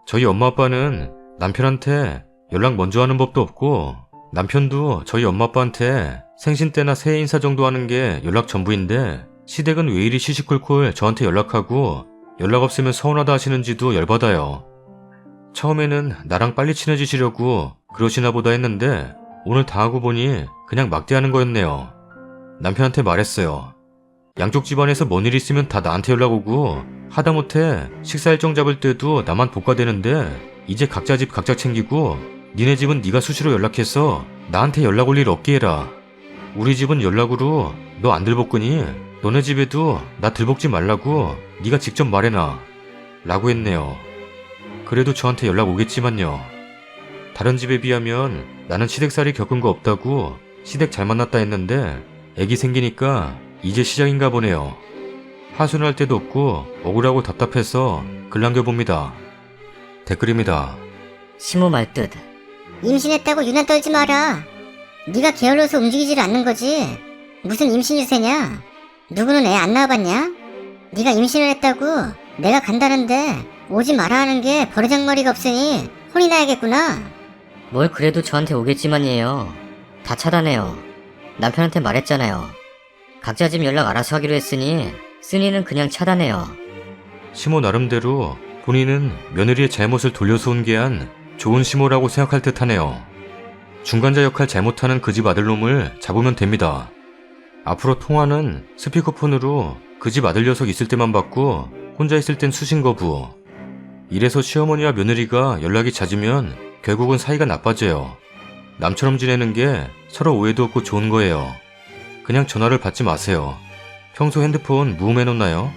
저희 엄마 아빠는 남편한테 연락 먼저 하는 법도 없고 남편도 저희 엄마 아빠한테 생신 때나 새해 인사 정도 하는 게 연락 전부인데 시댁은 왜 이리 시시콜콜 저한테 연락하고 연락 없으면 서운하다 하시는지도 열받아요. 처음에는 나랑 빨리 친해지시려고 그러시나 보다 했는데 오늘 당하고 보니 그냥 막대하는 거였네요. 남편한테 말했어요. 양쪽 집안에서 뭔 일 있으면 다 나한테 연락 오고 하다못해 식사 일정 잡을 때도 나만 복가되는데 이제 각자 집 각자 챙기고 니네 집은 네가 수시로 연락해서 나한테 연락 올 일 없게 해라. 우리 집은 연락으로 너 안 들볶으니 너네 집에도 나 들볶지 말라고 네가 직접 말해놔 라고 했네요. 그래도 저한테 연락 오겠지만요. 다른 집에 비하면 나는 시댁살이 겪은 거 없다고 시댁 잘 만났다 했는데 애기 생기니까 이제 시작인가 보네요. 하소연할 때도 없고 억울하고 답답해서 글 남겨봅니다. 댓글입니다. 시모 말뜻. 임신했다고 유난 떨지 마라. 네가 게을러서 움직이질 않는 거지. 무슨 임신 유세냐? 누구는 애 안 낳아봤냐? 네가 임신을 했다고 내가 간다는데 오지 마라 하는 게 버르장머리가 없으니 혼이 나야겠구나. 뭘 그래도 저한테 오겠지만이에요. 다 차단해요. 남편한테 말했잖아요. 각자 집 연락 알아서 하기로 했으니 쓴이는 그냥 차단해요. 시모 나름대로 본인은 며느리의 잘못을 돌려서 온 게 한 좋은 시모라고 생각할 듯하네요. 중간자 역할 잘못하는 그 집 아들놈을 잡으면 됩니다. 앞으로 통화는 스피커폰으로 그 집 아들 녀석 있을 때만 받고 혼자 있을 땐 수신 거부. 이래서 시어머니와 며느리가 연락이 잦으면 결국은 사이가 나빠져요. 남처럼 지내는 게 서로 오해도 없고 좋은 거예요. 그냥 전화를 받지 마세요. 평소 핸드폰 무음해놓나요?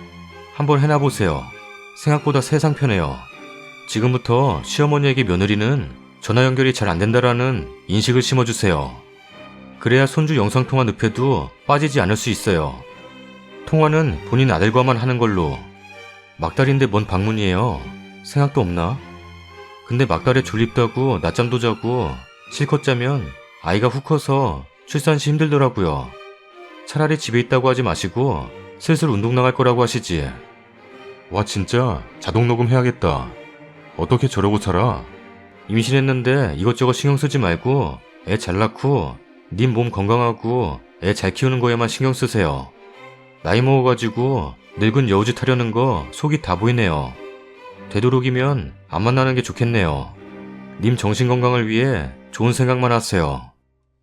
한번 해놔보세요. 생각보다 세상 편해요. 지금부터 시어머니에게 며느리는 전화 연결이 잘 안된다라는 인식을 심어주세요. 그래야 손주 영상통화 늪에도 빠지지 않을 수 있어요. 통화는 본인 아들과만 하는 걸로. 막달인데 뭔 방문이에요. 생각도 없나? 근데 막달에 졸립다고 낮잠도 자고 실컷 자면 아이가 훅 커서 출산 시 힘들더라고요. 차라리 집에 있다고 하지 마시고 슬슬 운동 나갈 거라고 하시지. 와 진짜 자동 녹음 해야겠다. 어떻게 저러고 살아? 임신했는데 이것저것 신경 쓰지 말고 애 잘 낳고 님 몸 건강하고 애 잘 키우는 거에만 신경 쓰세요. 나이 먹어가지고 늙은 여우짓 하려는 거 속이 다 보이네요. 되도록이면 안 만나는 게 좋겠네요. 님 정신 건강을 위해 좋은 생각만 하세요.